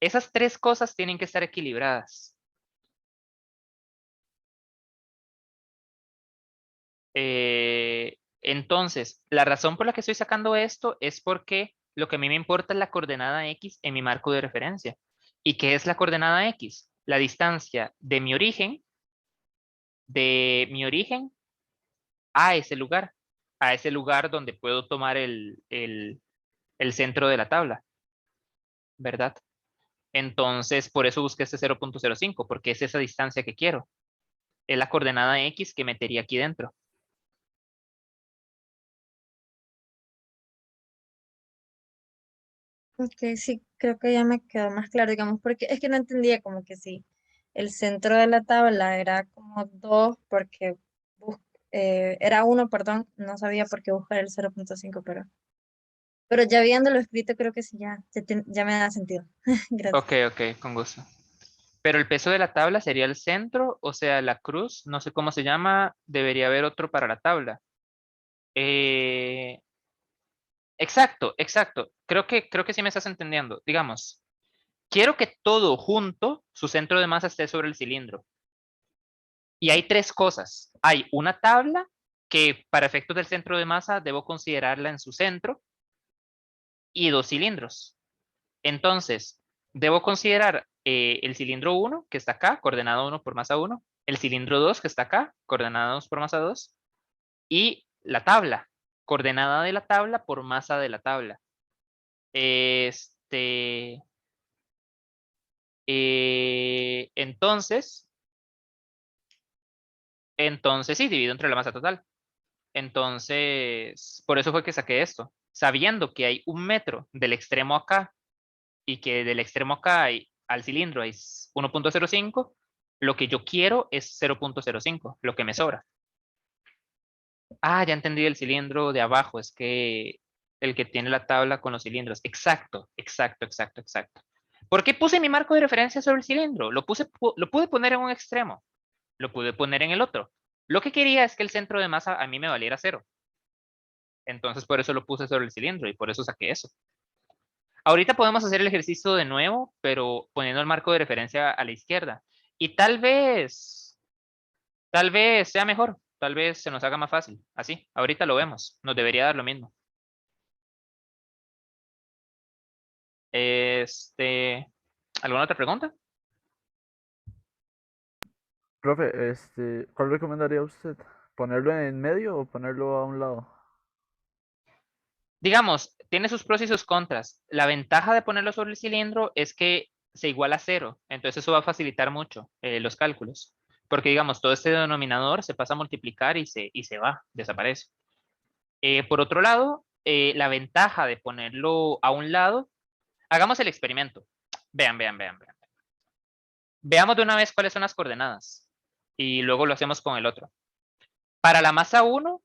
[SPEAKER 1] Esas tres cosas tienen que estar equilibradas. Entonces, la razón por la que estoy sacando esto es porque lo que a mí me importa es la coordenada X en mi marco de referencia. ¿Y qué es la coordenada X? La distancia de mi origen a ese lugar donde puedo tomar el centro de la tabla, ¿verdad? Entonces, por eso busqué este 0.05, porque es esa distancia que quiero. Es la coordenada X que metería aquí dentro.
[SPEAKER 2] Ok, sí, creo que ya me quedó más claro, digamos, porque es que no entendía como que sí, el centro de la tabla era como 2 porque era 1, perdón, no sabía por qué buscar el 0.5, pero ya viéndolo escrito creo que sí, ya me da sentido. Gracias.
[SPEAKER 1] Ok, ok, con gusto. Pero el peso de la tabla sería el centro, o sea, la cruz, no sé cómo se llama, debería haber otro para la tabla. Eh, exacto, exacto. Creo que sí me estás entendiendo. Digamos, quiero que todo junto, su centro de masa esté sobre el cilindro. Y hay tres cosas. Hay una tabla que para efectos del centro de masa debo considerarla en su centro y dos cilindros. Entonces, debo considerar el cilindro 1 que está acá, coordenado 1 por masa 1, el cilindro 2 que está acá, coordenado 2 por masa 2, y la tabla, coordenada de la tabla por masa de la tabla. Este, entonces, sí, divido entre la masa total. Entonces, por eso fue que saqué esto. Sabiendo que hay 1 metro del extremo acá y que del extremo acá al cilindro es 1.05, lo que yo quiero es 0.05, lo que me sobra. Ah, ya entendí el cilindro de abajo, es que el que tiene la tabla con los cilindros. Exacto, exacto, exacto, exacto. ¿Por qué puse mi marco de referencia sobre el cilindro? Lo pude poner en un extremo, lo pude poner en el otro. Lo que quería es que el centro de masa a mí me valiera 0. Entonces por eso lo puse sobre el cilindro y por eso saqué eso. Ahorita podemos hacer el ejercicio de nuevo, pero poniendo el marco de referencia a la izquierda. Y tal vez sea mejor, tal vez se nos haga más fácil. Así, ahorita lo vemos, nos debería dar lo mismo. Este, ¿Alguna otra pregunta?
[SPEAKER 7] Profe, ¿cuál recomendaría usted? ¿Ponerlo en medio o ponerlo a un lado?
[SPEAKER 1] Digamos, tiene sus pros y sus contras. La ventaja de ponerlo sobre el cilindro es que se iguala a cero, entonces eso va a facilitar mucho los cálculos. Porque digamos, todo este denominador se pasa a multiplicar y se va, desaparece. Por otro lado, la ventaja de ponerlo a un lado, hagamos el experimento. Vean. Veamos de una vez cuáles son las coordenadas y luego lo hacemos con el otro. Para la masa 1,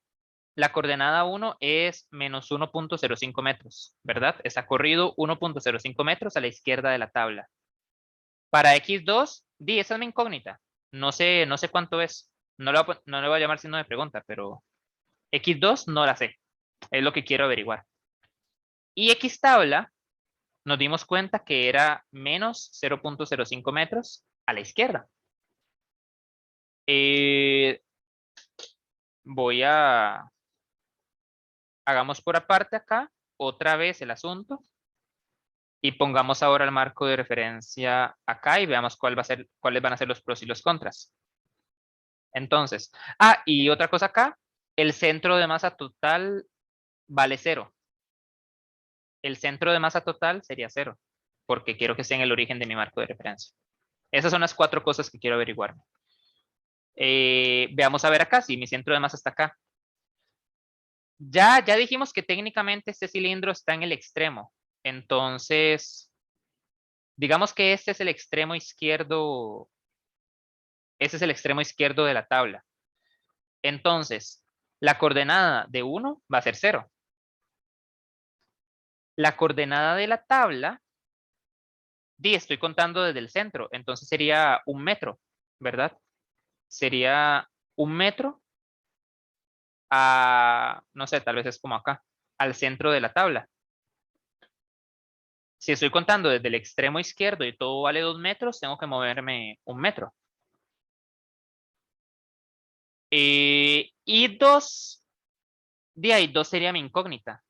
[SPEAKER 1] la coordenada 1 es menos 1.05 metros, ¿verdad? Está corrido 1.05 metros a la izquierda de la tabla. Para x2, esa es mi incógnita. No sé cuánto es. No le voy a llamar signo de pregunta, pero x2 no la sé. Es lo que quiero averiguar. Y x tabla, nos dimos cuenta que era menos 0.05 metros a la izquierda. Eh, hagamos por aparte acá, otra vez el asunto. Y pongamos ahora el marco de referencia acá y veamos cuáles van a ser los pros y los contras. Entonces, y otra cosa acá, el centro de masa total vale 0. El centro de masa total sería 0, porque quiero que sea en el origen de mi marco de referencia. Esas son las 4 cosas que quiero averiguar. Veamos a ver acá, si mi centro de masa está acá. Ya dijimos que técnicamente este cilindro está en el extremo. Entonces, digamos que este es el extremo izquierdo. Ese es el extremo izquierdo de la tabla. Entonces, la coordenada de 1 va a ser 0. La coordenada de la tabla, estoy contando desde el centro, entonces sería 1 metro, ¿verdad? Sería 1 metro no sé, tal vez es como acá, al centro de la tabla. Si estoy contando desde el extremo izquierdo y todo vale 2 metros, tengo que moverme 1 metro. Y 2, de ahí 2 sería mi incógnita.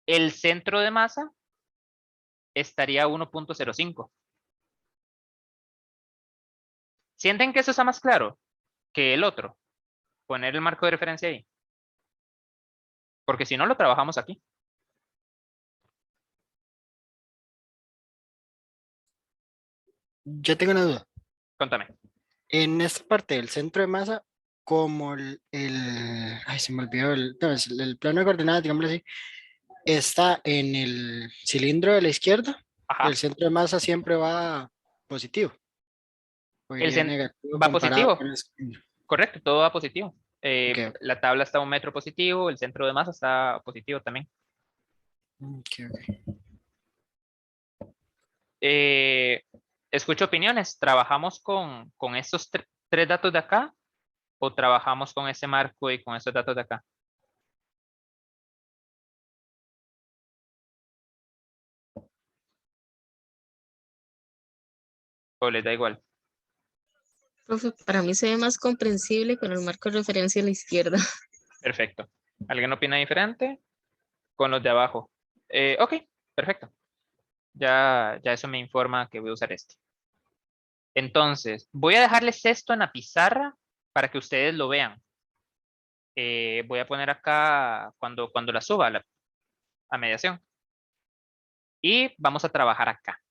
[SPEAKER 1] El centro de masa estaría a 1.05. ¿Sienten que eso está más claro que el otro? Poner el marco de referencia ahí. Porque si no, lo trabajamos aquí.
[SPEAKER 5] Yo tengo una duda.
[SPEAKER 1] Contame.
[SPEAKER 5] En esta parte del centro de masa, como ay, se me olvidó no, el plano de coordenadas, digámoslo así, está en el cilindro de la izquierda, el
[SPEAKER 1] Ajá.
[SPEAKER 5] centro de masa siempre va positivo, o
[SPEAKER 1] El
[SPEAKER 5] iría
[SPEAKER 1] cen-
[SPEAKER 5] negativo
[SPEAKER 1] Va
[SPEAKER 5] comparado
[SPEAKER 1] positivo.
[SPEAKER 5] con el cilindro.
[SPEAKER 1] Correcto, todo va positivo.
[SPEAKER 5] Ok,
[SPEAKER 1] La tabla está a 1 metro positivo, el centro de masa está positivo también.
[SPEAKER 5] ok.
[SPEAKER 1] Eh, Escucho opiniones. ¿Trabajamos con estos 3 datos de acá o trabajamos con ese marco y con estos datos de acá? ¿O les da igual?
[SPEAKER 8] Profe, para mí se ve más comprensible con el marco de referencia a la izquierda.
[SPEAKER 1] Perfecto. ¿Alguien opina diferente? Con los de abajo. Ok, perfecto. Ya eso me informa que voy a usar este. Entonces, voy a dejarles esto en la pizarra para que ustedes lo vean. Voy a poner acá cuando la suba a mediación. Y vamos a trabajar acá.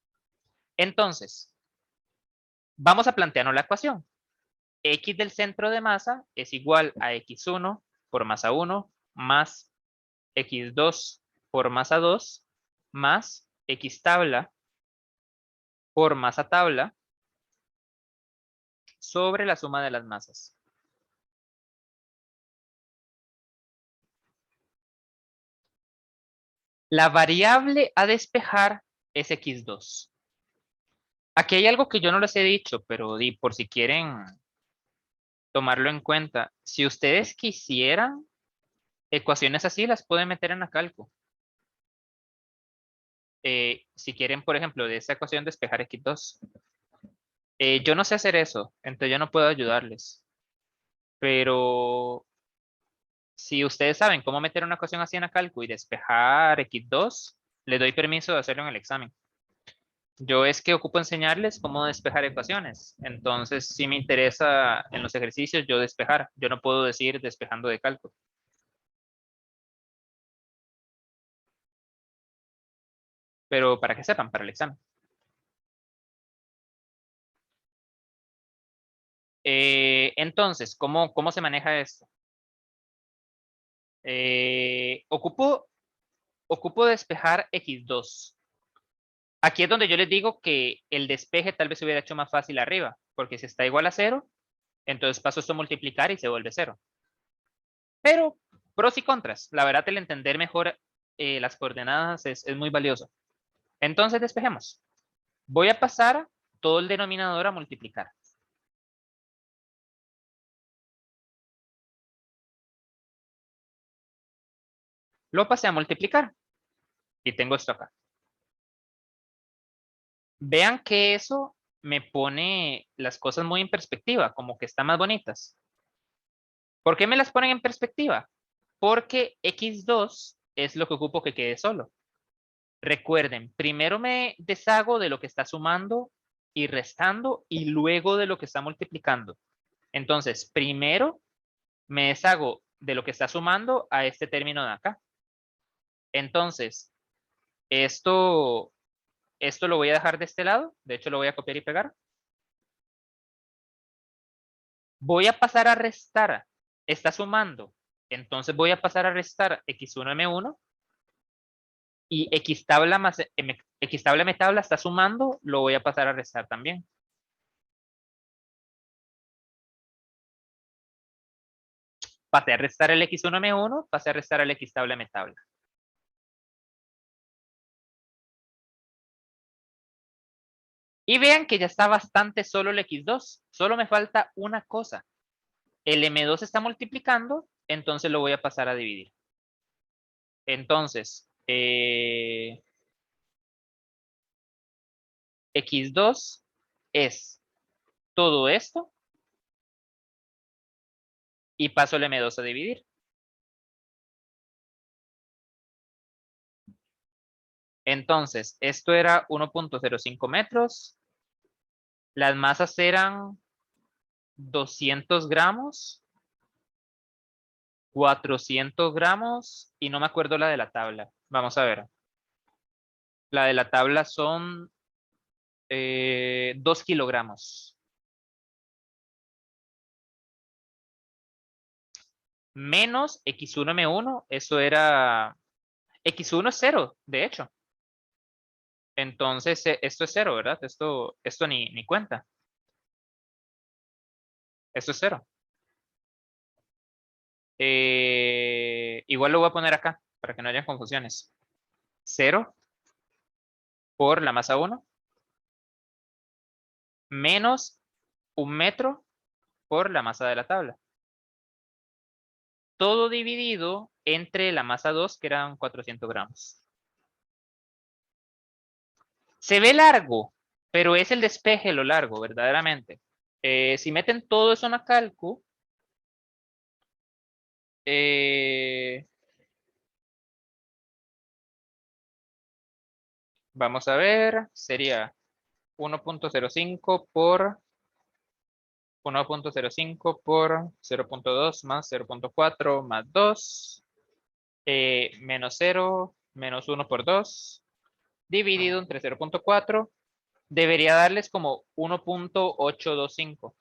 [SPEAKER 1] Entonces, vamos a plantearnos la ecuación. X del centro de masa es igual a x1 por masa 1 más x2 por masa 2 más x tabla por masa tabla sobre la suma de las masas. La variable a despejar es x2. Aquí hay algo que yo no les he dicho, pero por si quieren tomarlo en cuenta. Si ustedes quisieran, ecuaciones así las pueden meter en la cálculo. Si quieren, por ejemplo, de esa ecuación despejar x2. Yo no sé hacer eso, entonces yo no puedo ayudarles. Pero si ustedes saben cómo meter una ecuación así en la cálculo y despejar x2, les doy permiso de hacerlo en el examen. Yo es que ocupo enseñarles cómo despejar ecuaciones. Entonces, si me interesa en los ejercicios yo despejar. Yo no puedo decir despejando de cálculo. Pero para que sepan, para el examen. Entonces, ¿cómo se maneja esto? Ocupo despejar x2. Aquí es donde yo les digo que el despeje tal vez se hubiera hecho más fácil arriba, porque si está igual a 0, entonces paso esto a multiplicar y se vuelve 0. Pero pros y contras. La verdad, el entender mejor las coordenadas es muy valioso. Entonces despejemos. Voy a pasar todo el denominador a multiplicar. Lo pasé a multiplicar y tengo esto acá. Vean que eso me pone las cosas muy en perspectiva, como que están más bonitas. ¿Por qué me las ponen en perspectiva? Porque x2 es lo que ocupo que quede solo. Recuerden, primero me deshago de lo que está sumando y restando y luego de lo que está multiplicando. Entonces, primero me deshago de lo que está sumando a este término de acá. Entonces, esto lo voy a dejar de este lado. De hecho, lo voy a copiar y pegar. Voy a pasar a restar. Está sumando. Entonces voy a pasar a restar x1 m1. Y x tabla más x tabla m tabla está sumando. Lo voy a pasar a restar también. Pasé a restar el x1 m1. Pasé a restar el x tabla m tabla. Y vean que ya está bastante solo el x2. Solo me falta una cosa. El m2 está multiplicando, entonces lo voy a pasar a dividir. Entonces, x2 es todo esto. Y paso el m2 a dividir. Entonces, esto era 1.05 metros. Las masas eran 200 gramos, 400 gramos y no me acuerdo la de la tabla. Vamos a ver. La de la tabla son 2 kilogramos. Menos x1m1, eso era... x1 es 0, de hecho. Entonces, esto es 0, ¿verdad? Esto ni cuenta. Esto es 0. Igual lo voy a poner acá, para que no haya confusiones. 0 por la masa 1 menos 1 metro por la masa de la tabla. Todo dividido entre la masa 2, que eran 400 gramos. Se ve largo, pero es el despeje lo largo, verdaderamente. Si meten todo eso en la calcu, vamos a ver, sería 1.05 por 1.05 por 0.2 más 0.4 más 2, menos 0, menos 1 por 2, dividido entre 0.4, debería darles como 1.825.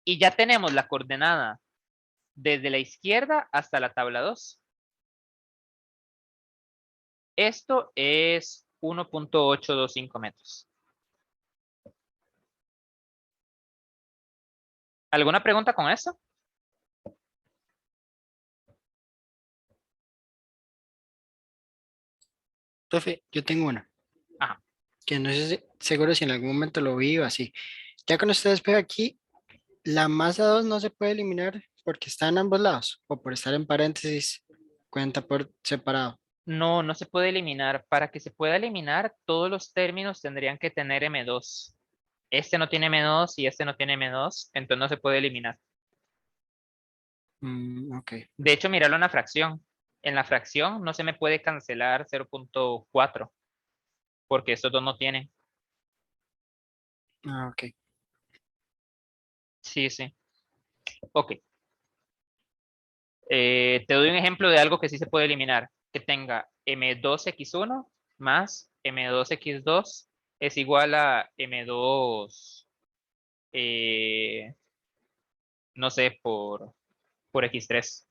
[SPEAKER 1] Y ya tenemos la coordenada desde la izquierda hasta la tabla 2. Esto es 1.825 metros. ¿Alguna pregunta con eso?
[SPEAKER 5] Profe, yo tengo una,
[SPEAKER 1] Ajá.
[SPEAKER 5] que no sé seguro si en algún momento lo vi o así. Ya cuando usted despega aquí, la masa 2 no se puede eliminar porque está en ambos lados o por estar en paréntesis, cuenta por separado.
[SPEAKER 1] No, no se puede eliminar. Para que se pueda eliminar, todos los términos tendrían que tener M2. Este no tiene M2 y este no tiene M2, entonces no se puede eliminar.
[SPEAKER 5] Ok.
[SPEAKER 1] De hecho, míralo en la fracción. En la fracción no se me puede cancelar 0.4 porque estos dos no tienen.
[SPEAKER 5] Ah, ok.
[SPEAKER 1] Sí, sí. Ok. Te doy un ejemplo de algo que sí se puede eliminar. Que tenga M2x1 más M2x2 es igual a M2, no sé, por X3.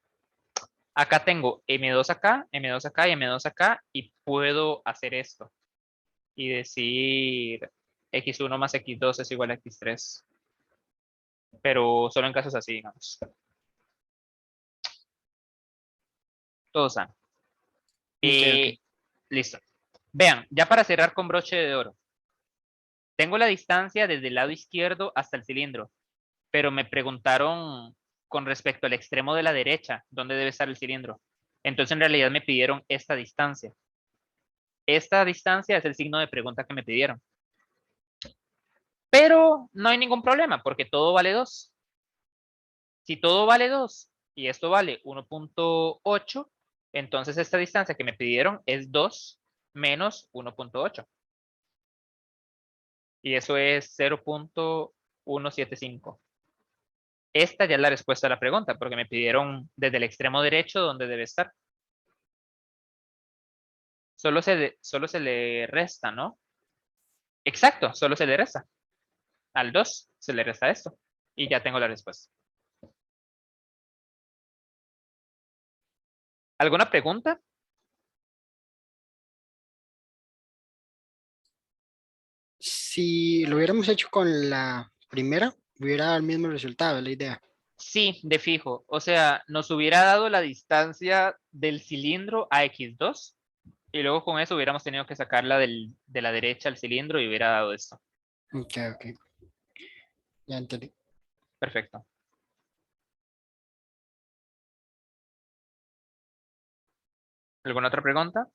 [SPEAKER 1] Acá tengo M2 acá, M2 acá y M2 acá y puedo hacer esto y decir X1 más X2 es igual a X3. Pero solo en casos así, digamos. Todo sano.
[SPEAKER 5] Ok, ok.
[SPEAKER 1] Listo. Vean, ya para cerrar con broche de oro. Tengo la distancia desde el lado izquierdo hasta el cilindro, pero me preguntaron con respecto al extremo de la derecha, dónde debe estar el cilindro. Entonces en realidad me pidieron esta distancia. Esta distancia es el signo de pregunta que me pidieron. Pero no hay ningún problema porque todo vale 2. Si todo vale 2 y esto vale 1.8, entonces esta distancia que me pidieron es 2 menos 1.8. Y eso es 0.175. Esta ya es la respuesta a la pregunta, porque me pidieron desde el extremo derecho dónde debe estar. Solo se le resta, ¿no? Exacto, solo se le resta. Al 2 se le resta esto. Y ya tengo la respuesta. ¿Alguna pregunta?
[SPEAKER 5] Si lo hubiéramos hecho con la primera, hubiera dado el mismo resultado, es la idea.
[SPEAKER 1] Sí, de fijo. O sea, nos hubiera dado la distancia del cilindro a X2 y luego con eso hubiéramos tenido que sacarla de la derecha al cilindro y hubiera dado esto.
[SPEAKER 5] Ok, ok. Ya entendí.
[SPEAKER 1] Perfecto. ¿Alguna otra pregunta?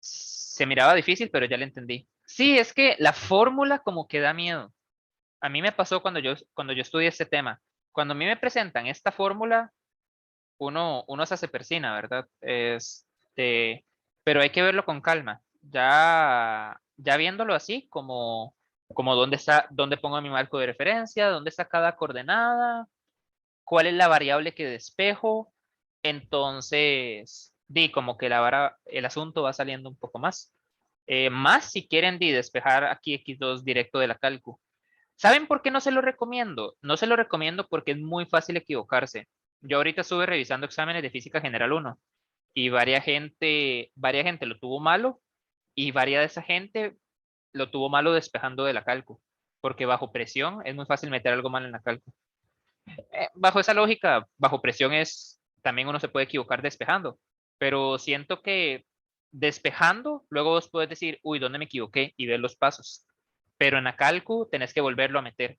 [SPEAKER 1] Se miraba difícil, pero ya le entendí. Sí, es que la fórmula como que da miedo. A mí me pasó cuando yo estudié este tema. Cuando a mí me presentan esta fórmula, uno se hace persina, ¿verdad? Pero hay que verlo con calma. Ya viéndolo así, como dónde pongo mi marco de referencia, dónde está cada coordenada, cuál es la variable que despejo. Entonces, como que el asunto va saliendo un poco más. Más si quieren despejar aquí X2 directo de la cálculo. ¿Saben por qué no se lo recomiendo? No se lo recomiendo porque es muy fácil equivocarse. Yo ahorita estuve revisando exámenes de física general 1 y varia gente lo tuvo malo y varia de esa gente lo tuvo malo despejando de la cálculo, porque bajo presión es muy fácil meter algo mal en la cálculo. Bajo esa lógica, bajo presión también uno se puede equivocar despejando, pero siento que despejando, luego vos puedes decir, uy, ¿dónde me equivoqué? Y ver los pasos. Pero en la calcu tenés que volverlo a meter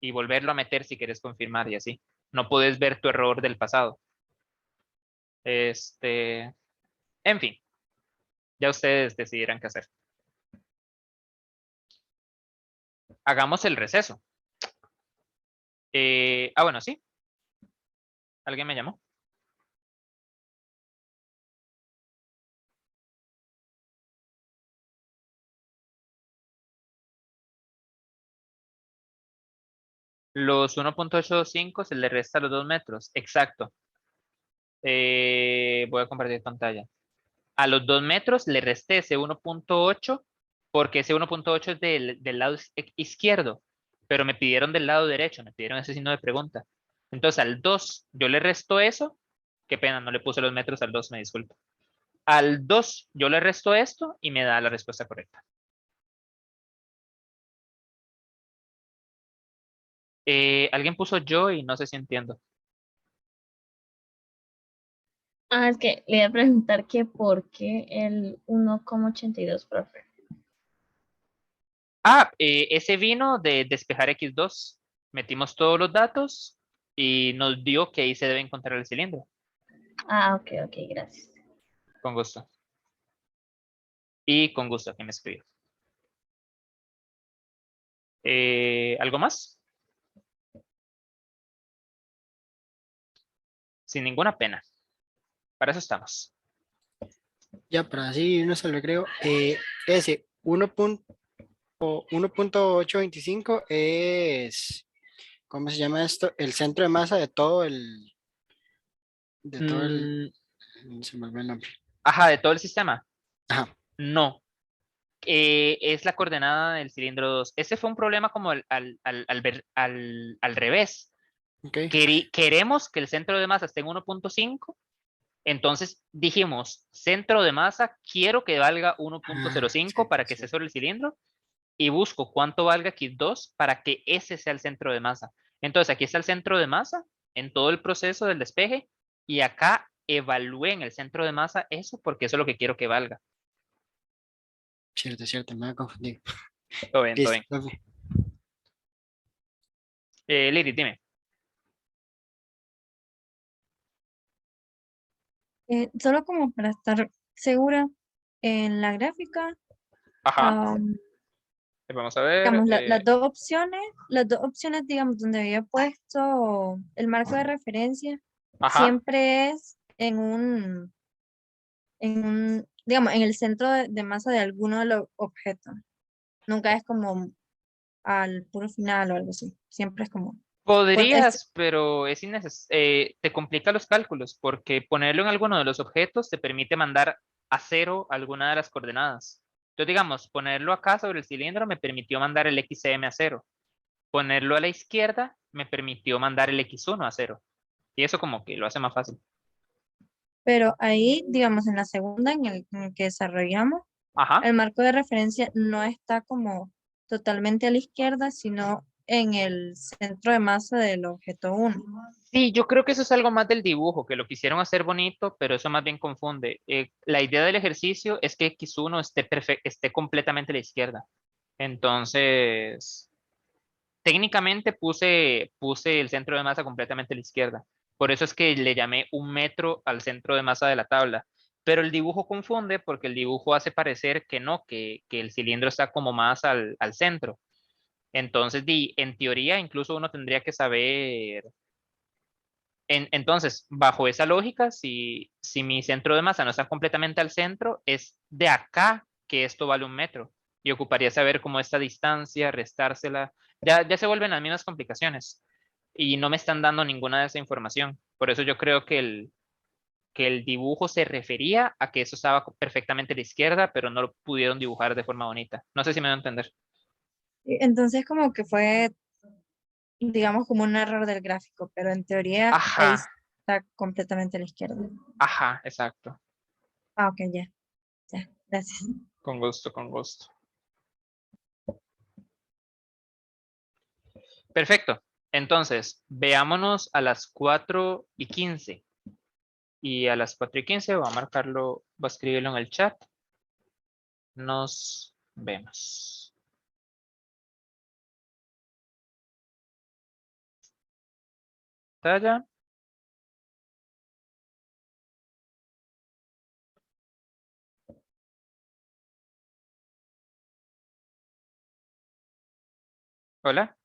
[SPEAKER 1] y volverlo a meter si quieres confirmar y así. No puedes ver tu error del pasado. En fin, ya ustedes decidirán qué hacer. Hagamos el receso. Bueno, sí. ¿Alguien me llamó? Los 1.85 se le resta los 2 metros. Exacto. Voy a compartir pantalla. A los 2 metros le resté ese 1.8 porque ese 1.8 es del lado izquierdo, pero me pidieron del lado derecho, me pidieron ese signo de pregunta. Entonces al 2 yo le resto eso. Qué pena, no le puse los metros al 2, me disculpo. Al 2 yo le resto esto y me da la respuesta correcta. Alguien puso yo y no sé si entiendo.
[SPEAKER 8] Ah, es que le iba a preguntar que por qué el 1,82, profe.
[SPEAKER 1] Ese vino de despejar X2. Metimos todos los datos y nos dio que ahí se debe encontrar el cilindro.
[SPEAKER 8] Ah, ok, ok, gracias.
[SPEAKER 1] Con gusto. Y con gusto, que me escribió. ¿Algo más? sin ninguna pena. Para eso estamos.
[SPEAKER 5] Ya, para así irnos al recreo, ese 1.825 es, ¿cómo se llama esto? El centro de masa de todo
[SPEAKER 1] Mm,
[SPEAKER 5] se me olvidó el nombre.
[SPEAKER 1] ajá, de todo el sistema.
[SPEAKER 5] Ajá,
[SPEAKER 1] No. Es la coordenada del cilindro 2. Ese fue un problema como al revés.
[SPEAKER 5] ok.
[SPEAKER 1] Queremos que el centro de masa esté en 1.5. Entonces dijimos, centro de masa, quiero que valga
[SPEAKER 5] Ah,
[SPEAKER 1] 1.05 para
[SPEAKER 5] cierto,
[SPEAKER 1] que esté
[SPEAKER 5] cierto.
[SPEAKER 1] sobre el cilindro. Y busco cuánto valga X2 para que ese sea el centro de masa. Entonces aquí está el centro de masa en todo el proceso del despeje. Y acá evalúe en el centro de masa eso porque eso es lo que quiero que valga.
[SPEAKER 5] Cierto, cierto, me voy a confundir.
[SPEAKER 1] Todo bien, todo
[SPEAKER 5] Listo,
[SPEAKER 1] bien.
[SPEAKER 5] profe.
[SPEAKER 1] Lili, dime.
[SPEAKER 2] Solo como para estar segura, en la gráfica,
[SPEAKER 1] Ajá. Vamos a ver.
[SPEAKER 2] digamos, las dos opciones, digamos, donde había puesto el marco de referencia,
[SPEAKER 1] Ajá.
[SPEAKER 2] siempre es digamos, en el centro de masa de alguno de los objetos. Nunca es como al puro final o algo así. Siempre es como,
[SPEAKER 1] Podrías, pero te complica los cálculos porque ponerlo en alguno de los objetos te permite mandar a cero alguna de las coordenadas. Entonces, digamos, ponerlo acá sobre el cilindro me permitió mandar el XM a cero. Ponerlo a la izquierda me permitió mandar el X1 a cero. Y eso como que lo hace más fácil.
[SPEAKER 2] pero ahí, digamos, en la segunda, en el que desarrollamos,
[SPEAKER 1] Ajá.
[SPEAKER 2] el marco de referencia no está como totalmente a la izquierda, sino en el centro de masa del objeto 1.
[SPEAKER 1] Sí, yo creo que eso es algo más del dibujo, que lo quisieron hacer bonito, pero eso más bien confunde. La idea del ejercicio es que X1 esté completamente a la izquierda. Entonces, técnicamente puse el centro de masa completamente a la izquierda. Por eso es que le llamé 1 metro al centro de masa de la tabla. Pero el dibujo confunde porque el dibujo hace parecer que no, que el cilindro está como más al centro. Entonces, en teoría, incluso uno tendría que saber. Entonces, bajo esa lógica, si mi centro de masa no está completamente al centro, es de acá que esto vale 1 metro. Y ocuparía saber cómo esta distancia, restársela. Ya se vuelven las mismas complicaciones. Y no me están dando ninguna de esa información. Por eso yo creo que el dibujo se refería a que eso estaba perfectamente a la izquierda, pero no lo pudieron dibujar de forma bonita. No sé si me van a entender.
[SPEAKER 2] Entonces, como que fue, digamos, como un error del gráfico, pero en teoría ahí
[SPEAKER 1] Ajá,
[SPEAKER 2] está completamente a la izquierda.
[SPEAKER 1] ajá, exacto.
[SPEAKER 2] Ah, ok, ya, ya, gracias.
[SPEAKER 1] Con gusto, con gusto. Perfecto. Entonces, veámonos a las 4:15. Y a las 4:15 voy a marcarlo, voy a escribirlo en el chat. Nos vemos. Talla. Hola.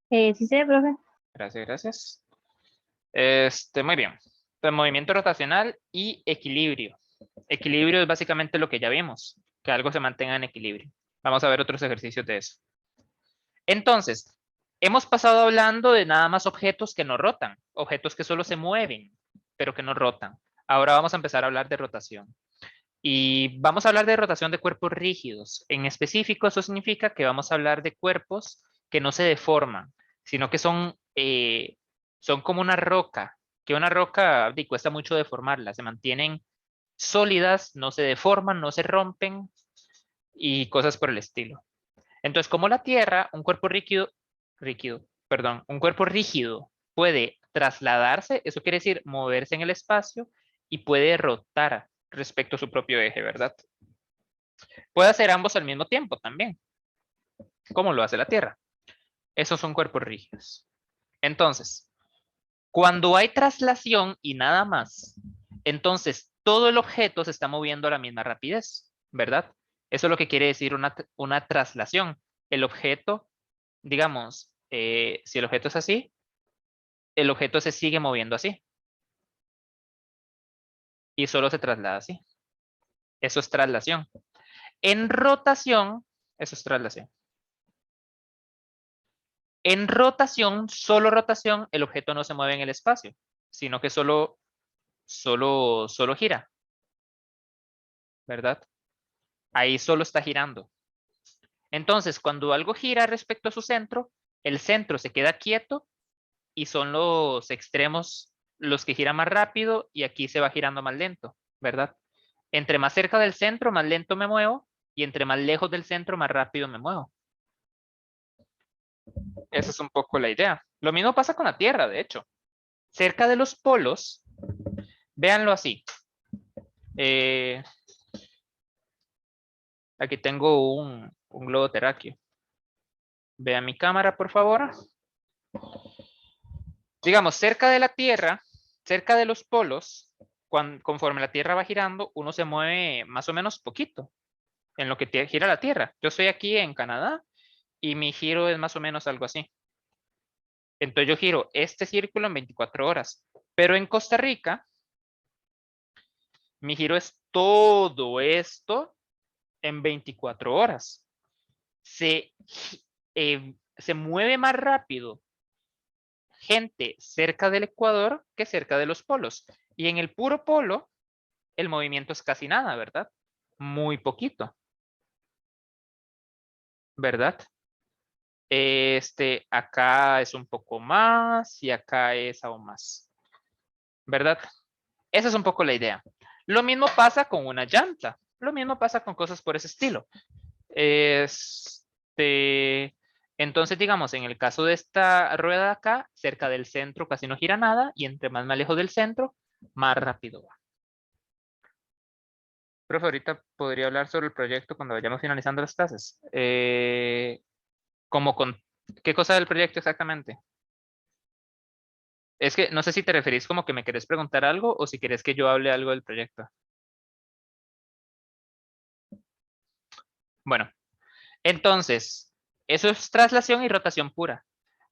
[SPEAKER 4] Sí sé, profe.
[SPEAKER 1] Gracias, gracias. Muy bien. Entonces, movimiento rotacional y equilibrio. Equilibrio es básicamente lo que ya vimos, que algo se mantenga en equilibrio. Vamos a ver otros ejercicios de eso. Entonces, hemos pasado hablando de nada más objetos que no rotan, objetos que solo se mueven, pero que no rotan. Ahora vamos a empezar a hablar de rotación. Y vamos a hablar de rotación de cuerpos rígidos. En específico, eso significa que vamos a hablar de cuerpos que no se deforman, sino que son como una roca, que una roca cuesta mucho deformarla, se mantienen sólidas, no se deforman, no se rompen y cosas por el estilo. Entonces, como la Tierra, un cuerpo rígido puede trasladarse, eso quiere decir moverse en el espacio y puede rotar respecto a su propio eje, ¿verdad? Puede hacer ambos al mismo tiempo también, como lo hace la Tierra. Esos son cuerpos rígidos. Entonces, cuando hay traslación y nada más, entonces todo el objeto se está moviendo a la misma rapidez, ¿verdad? Eso es lo que quiere decir una traslación. El objeto, digamos, si el objeto es así, el objeto se sigue moviendo así. Y solo se traslada así. Eso es traslación. En rotación, eso es traslación. En rotación, solo rotación, el objeto no se mueve en el espacio, sino que solo gira, ¿verdad? Ahí solo está girando. Entonces, cuando algo gira respecto a su centro, el centro se queda quieto y son los extremos los que giran más rápido y aquí se va girando más lento, ¿verdad? Entre más cerca del centro, más lento me muevo y entre más lejos del centro, más rápido me muevo. Esa es un poco la idea. Lo mismo pasa con la Tierra, de hecho. Cerca de los polos, véanlo así. Aquí tengo un globo terráqueo. Vean mi cámara, por favor. Digamos, cerca de la Tierra, cerca de los polos, conforme la Tierra va girando, uno se mueve más o menos poquito en lo que gira la Tierra. Yo estoy aquí en Canadá y mi giro es más o menos algo así. Entonces yo giro este círculo en 24 horas. Pero en Costa Rica, mi giro es todo esto en 24 horas. Se mueve más rápido gente cerca del ecuador que cerca de los polos. Y en el puro polo, el movimiento es casi nada, ¿verdad? Muy poquito. ¿Verdad? Acá es un poco más y acá es aún más. ¿Verdad? Esa es un poco la idea. Lo mismo pasa con una llanta. Lo mismo pasa con cosas por ese estilo. Entonces, digamos, en el caso de esta rueda de acá, cerca del centro casi no gira nada y entre más me alejo del centro, más rápido va. Profe, ahorita podría hablar sobre el proyecto cuando vayamos finalizando las clases. ¿Qué cosa del proyecto exactamente? Es que no sé si te referís como que me querés preguntar algo o si querés que yo hable algo del proyecto. Bueno, entonces, eso es traslación y rotación pura.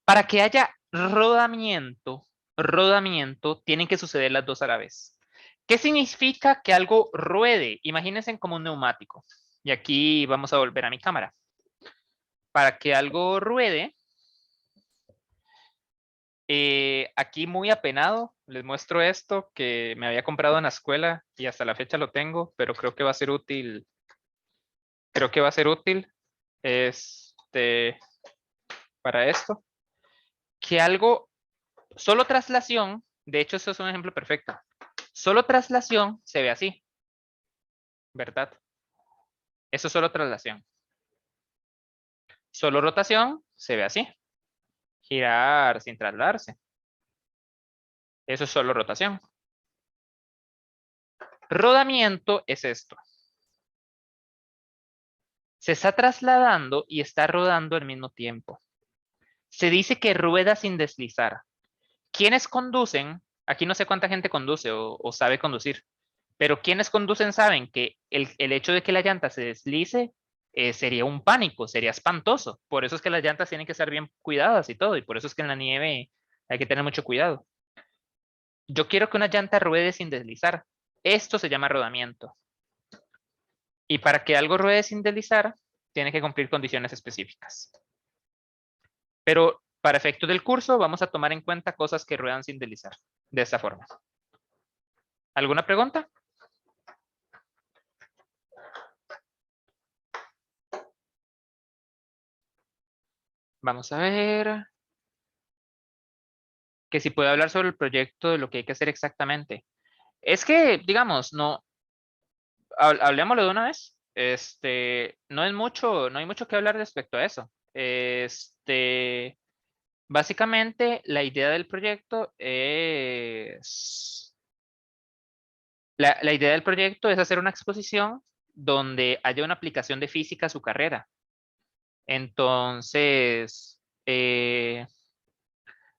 [SPEAKER 1] Para que haya rodamiento, tienen que suceder las dos a la vez. ¿Qué significa que algo ruede? Imagínense como un neumático. Y aquí vamos a volver a mi cámara. Para que algo ruede, aquí muy apenado, les muestro esto que me había comprado en la escuela y hasta la fecha lo tengo, pero creo que va a ser útil. Creo que va a ser útil para esto. Que algo, solo traslación, de hecho eso es un ejemplo perfecto. Solo traslación se ve así, ¿verdad? Eso es solo traslación. Solo rotación se ve así. Girar sin trasladarse. Eso es solo rotación. Rodamiento es esto. Se está trasladando y está rodando al mismo tiempo. Se dice que rueda sin deslizar. ¿Quiénes conducen? Aquí no sé cuánta gente conduce o sabe conducir, pero quienes conducen saben que el hecho de que la llanta se deslice sería un pánico, sería espantoso. Por eso es que las llantas tienen que estar bien cuidadas y todo, y por eso es que en la nieve hay que tener mucho cuidado. Yo quiero que una llanta ruede sin deslizar. Esto se llama rodamiento. Y para que algo ruede sin deslizar, tiene que cumplir condiciones específicas. Pero para efectos del curso, vamos a tomar en cuenta cosas que ruedan sin deslizar. De esta forma. ¿Alguna pregunta? Vamos a ver. Que si puede hablar sobre el proyecto de lo que hay que hacer exactamente. Es que, digamos, no. Hablemoslo de una vez. No hay mucho que hablar respecto a eso. Básicamente, la idea del proyecto es. La idea del proyecto es hacer una exposición donde haya una aplicación de física a su carrera. Entonces,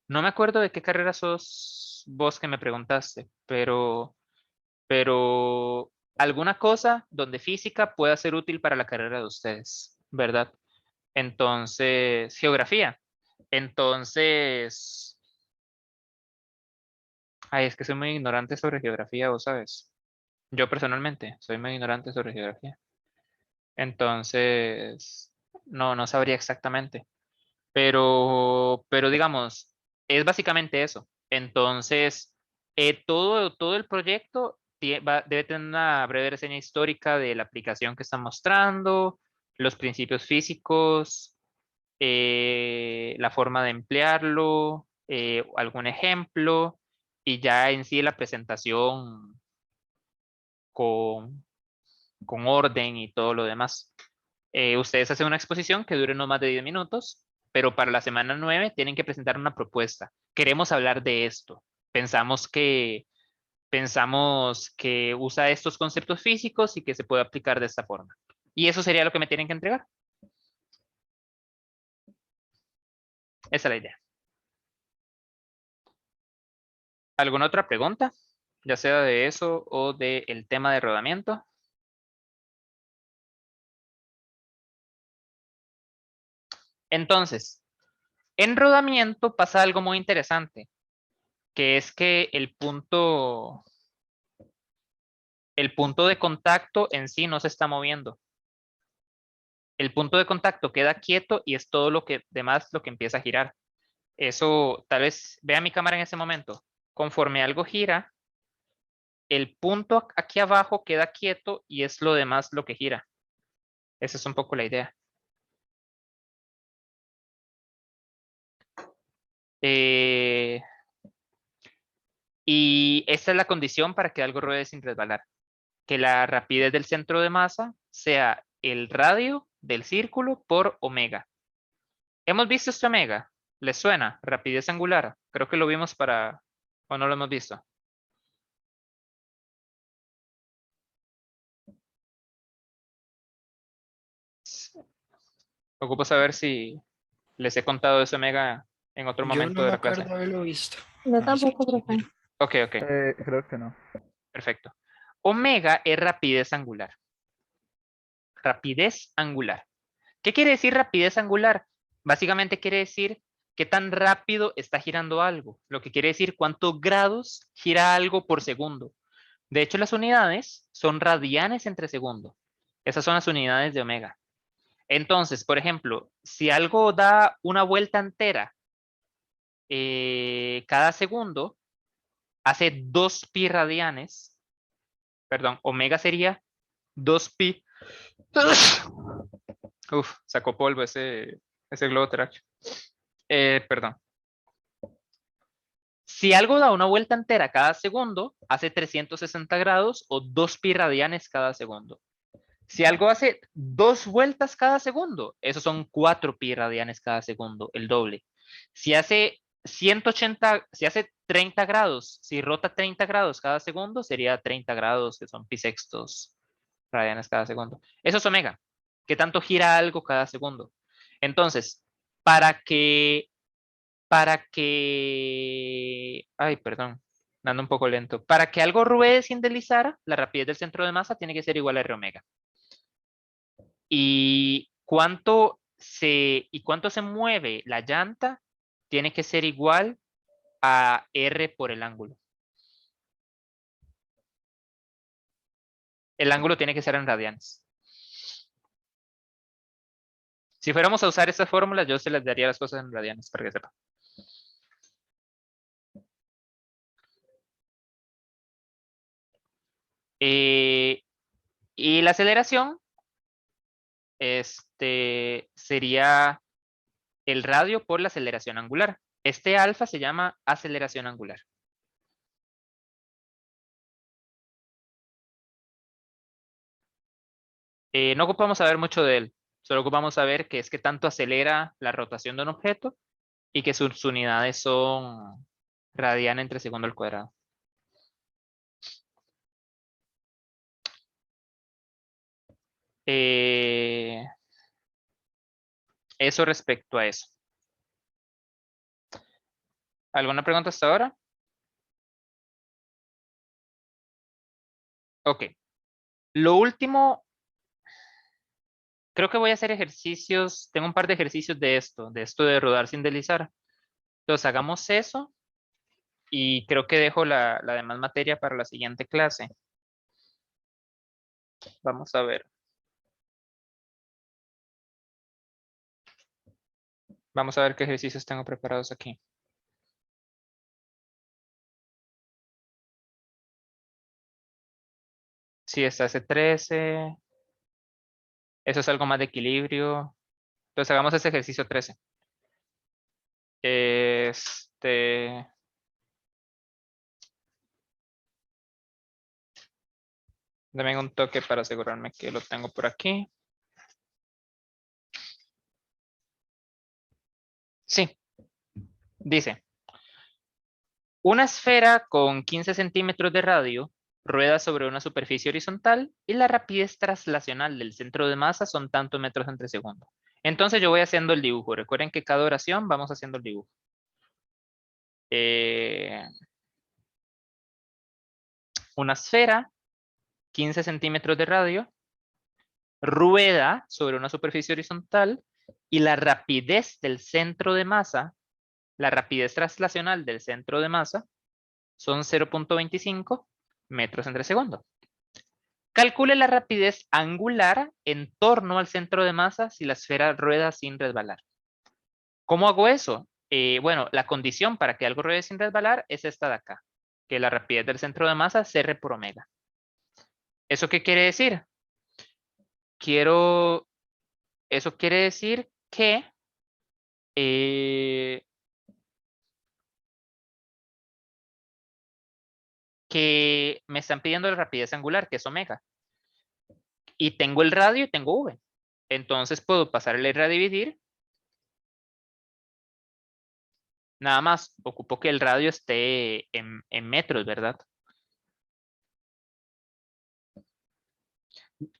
[SPEAKER 1] no me acuerdo de qué carrera sos vos que me preguntaste, pero alguna cosa donde física pueda ser útil para la carrera de ustedes, ¿verdad? Entonces, geografía. Entonces, Ay, es que soy muy ignorante sobre geografía, vos sabes. Yo personalmente soy muy ignorante sobre geografía. Entonces, no sabría exactamente. Pero digamos, es básicamente eso. Entonces, todo el proyecto debe tener una breve reseña histórica de la aplicación que está mostrando, los principios físicos, la forma de emplearlo, algún ejemplo, y ya en sí la presentación con, con orden y todo lo demás. Ustedes hacen una exposición que dure no más de 10 minutos, pero para la semana 9 tienen que presentar una propuesta. Queremos hablar de esto. Pensamos que usa estos conceptos físicos y que se puede aplicar de esta forma. Y eso sería lo que me tienen que entregar. Esa es la idea. ¿Alguna otra pregunta? Ya sea de eso o del tema de rodamiento. Entonces, en rodamiento pasa algo muy interesante, que es que el punto de contacto en sí no se está moviendo. El punto de contacto queda quieto y es todo lo que demás lo que empieza a girar. Eso, tal vez, vea mi cámara en ese momento. Conforme algo gira, el punto aquí abajo queda quieto y es lo demás lo que gira. Esa es un poco la idea. Y esta es la condición para que algo ruede sin resbalar. Que la rapidez del centro de masa sea el radio del círculo por omega. ¿Hemos visto este omega? ¿Les suena? Rapidez angular. Creo que lo vimos para... ¿O no lo hemos visto? Ocupo saber si les he contado ese omega en otro
[SPEAKER 5] Yo
[SPEAKER 1] momento
[SPEAKER 5] no
[SPEAKER 1] de
[SPEAKER 5] me
[SPEAKER 1] la clase.
[SPEAKER 5] acuerdo haberlo visto.
[SPEAKER 4] Yo
[SPEAKER 5] Ah, sí,
[SPEAKER 4] tampoco, profe.
[SPEAKER 1] Ok, ok.
[SPEAKER 7] Creo que no.
[SPEAKER 1] Perfecto. Omega es rapidez angular. Rapidez angular. ¿Qué quiere decir rapidez angular? Básicamente quiere decir qué tan rápido está girando algo. Lo que quiere decir cuántos grados gira algo por segundo. De hecho, las unidades son radianes entre segundo. Esas son las unidades de omega. Entonces, por ejemplo, si algo da una vuelta entera cada segundo, hace 2pi radianes. Perdón, omega sería 2pi. Uf, sacó polvo ese globo terráqueo. Perdón. Si algo da una vuelta entera cada segundo, hace 360 grados o 2pi radianes cada segundo. Si algo hace 2 vueltas cada segundo, esos son 4pi radianes cada segundo, el doble. Si hace 180, si hace 30 grados, si rota 30 grados cada segundo, sería 30 grados, que son pi sextos radianes cada segundo. Eso es omega. ¿Qué tanto gira algo cada segundo? Entonces, ay, perdón, ando un poco lento. Para que algo ruede sin deslizar, la rapidez del centro de masa tiene que ser igual a R omega. Y cuánto se mueve la llanta tiene que ser igual a R por el ángulo. El ángulo tiene que ser en radianes. Si fuéramos a usar estas fórmulas, yo se les daría las cosas en radianes para que sepan. Y la aceleración sería el radio por la aceleración angular. Este alfa se llama aceleración angular. No ocupamos saber mucho de él. Solo ocupamos saber que es que tanto acelera la rotación de un objeto y que sus unidades son radian entre segundo al cuadrado. Eso respecto a eso. ¿Alguna pregunta hasta ahora? Ok. Lo último, creo que voy a hacer ejercicios. Tengo un par de ejercicios de esto de rodar sin deslizar. Entonces hagamos eso. Y creo que dejo la demás materia para la siguiente clase. Vamos a ver. Vamos a ver qué ejercicios tengo preparados aquí. Sí, está ese 13. Eso es algo más de equilibrio. Entonces hagamos ese ejercicio 13. Dame un toque para asegurarme que lo tengo por aquí. Sí. Dice. Una esfera con 15 centímetros de radio rueda sobre una superficie horizontal y la rapidez traslacional del centro de masa son tantos metros entre segundo. Entonces yo voy haciendo el dibujo. Recuerden que cada oración vamos haciendo el dibujo. Una esfera, 15 centímetros de radio, rueda sobre una superficie horizontal y la rapidez del centro de masa, la rapidez traslacional del centro de masa, son 0.25 metros entre segundo. Calcule la rapidez angular en torno al centro de masa si la esfera rueda sin resbalar. ¿Cómo hago eso? Bueno, la condición para que algo ruede sin resbalar es esta de acá, que la rapidez del centro de masa es R por omega. ¿Eso qué quiere decir? Eso quiere decir que me están pidiendo la rapidez angular, que es omega. Y tengo el radio y tengo V. Entonces puedo pasar el R a dividir. Nada más, ocupo que el radio esté en metros, ¿verdad?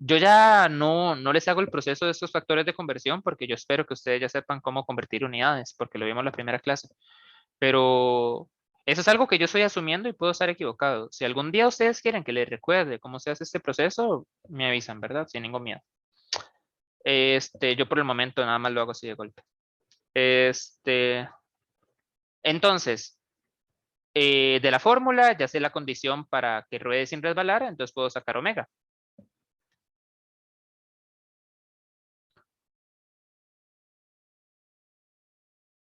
[SPEAKER 1] Yo ya no les hago el proceso de estos factores de conversión porque yo espero que ustedes ya sepan cómo convertir unidades, porque lo vimos en la primera clase. Pero eso es algo que yo estoy asumiendo y puedo estar equivocado. Si algún día ustedes quieren que les recuerde cómo se hace este proceso, me avisan, ¿verdad? Sin ningún miedo. Yo por el momento nada más lo hago así de golpe. Entonces, de la fórmula ya sé la condición para que ruede sin resbalar, entonces puedo sacar omega.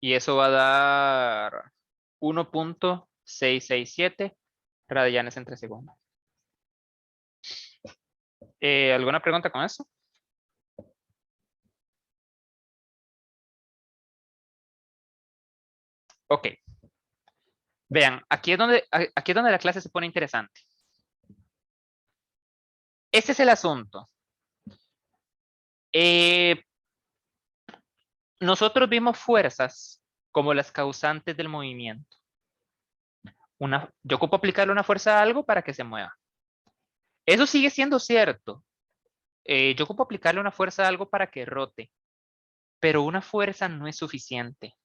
[SPEAKER 1] Y eso va a dar 1.667 radianes entre segundo. ¿Alguna pregunta con eso? Ok. Vean, aquí es donde la clase se pone interesante. Este es el asunto. Nosotros vimos fuerzas como las causantes del movimiento. Yo ocupo aplicarle una fuerza a algo para que se mueva. Eso sigue siendo cierto. Yo ocupo aplicarle una fuerza a algo para que rote. Pero una fuerza no es suficiente.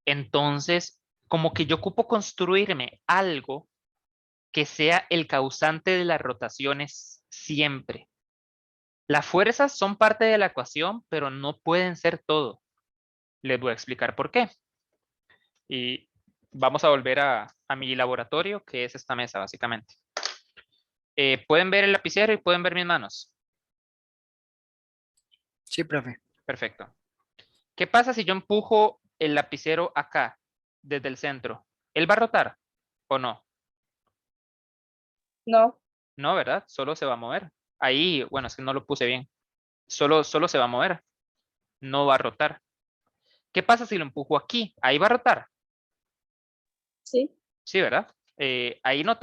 [SPEAKER 1] Entonces, como que yo ocupo construirme algo que sea el causante de las rotaciones siempre. Las fuerzas son parte de la ecuación, pero no pueden ser todo. Les voy a explicar por qué. Y vamos a volver a mi laboratorio, que es esta mesa, básicamente. ¿Pueden ver el lapicero y pueden ver mis manos?
[SPEAKER 5] Sí, profe.
[SPEAKER 1] Perfecto. ¿Qué pasa si yo empujo el lapicero acá, desde el centro? ¿Él va a rotar o no?
[SPEAKER 4] No.
[SPEAKER 1] No, ¿verdad? Solo se va a mover. Ahí, bueno, es que no lo puse bien. Solo se va a mover. No va a rotar. ¿Qué pasa si lo empujo aquí? Ahí va a rotar.
[SPEAKER 4] Sí.
[SPEAKER 1] Sí, ¿verdad? Ahí no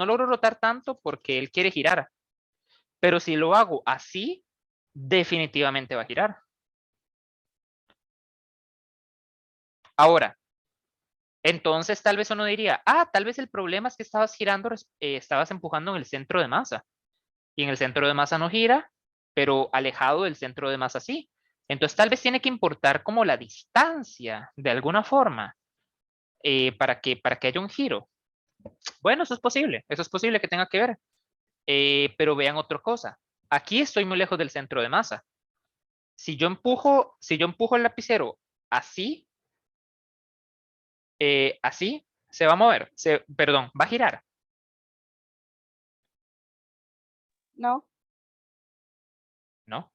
[SPEAKER 1] logro rotar tanto porque él quiere girar. Pero si lo hago así, definitivamente va a girar. Ahora, entonces tal vez uno diría, tal vez el problema es que estabas girando, estabas empujando en el centro de masa. Y en el centro de masa no gira, pero alejado del centro de masa sí. Entonces tal vez tiene que importar como la distancia de alguna forma para que haya un giro. Bueno, eso es posible que tenga que ver. Pero vean otra cosa. Aquí estoy muy lejos del centro de masa. Si yo empujo el lapicero así, así se va a mover, perdón, va a girar.
[SPEAKER 4] No.
[SPEAKER 1] ¿No?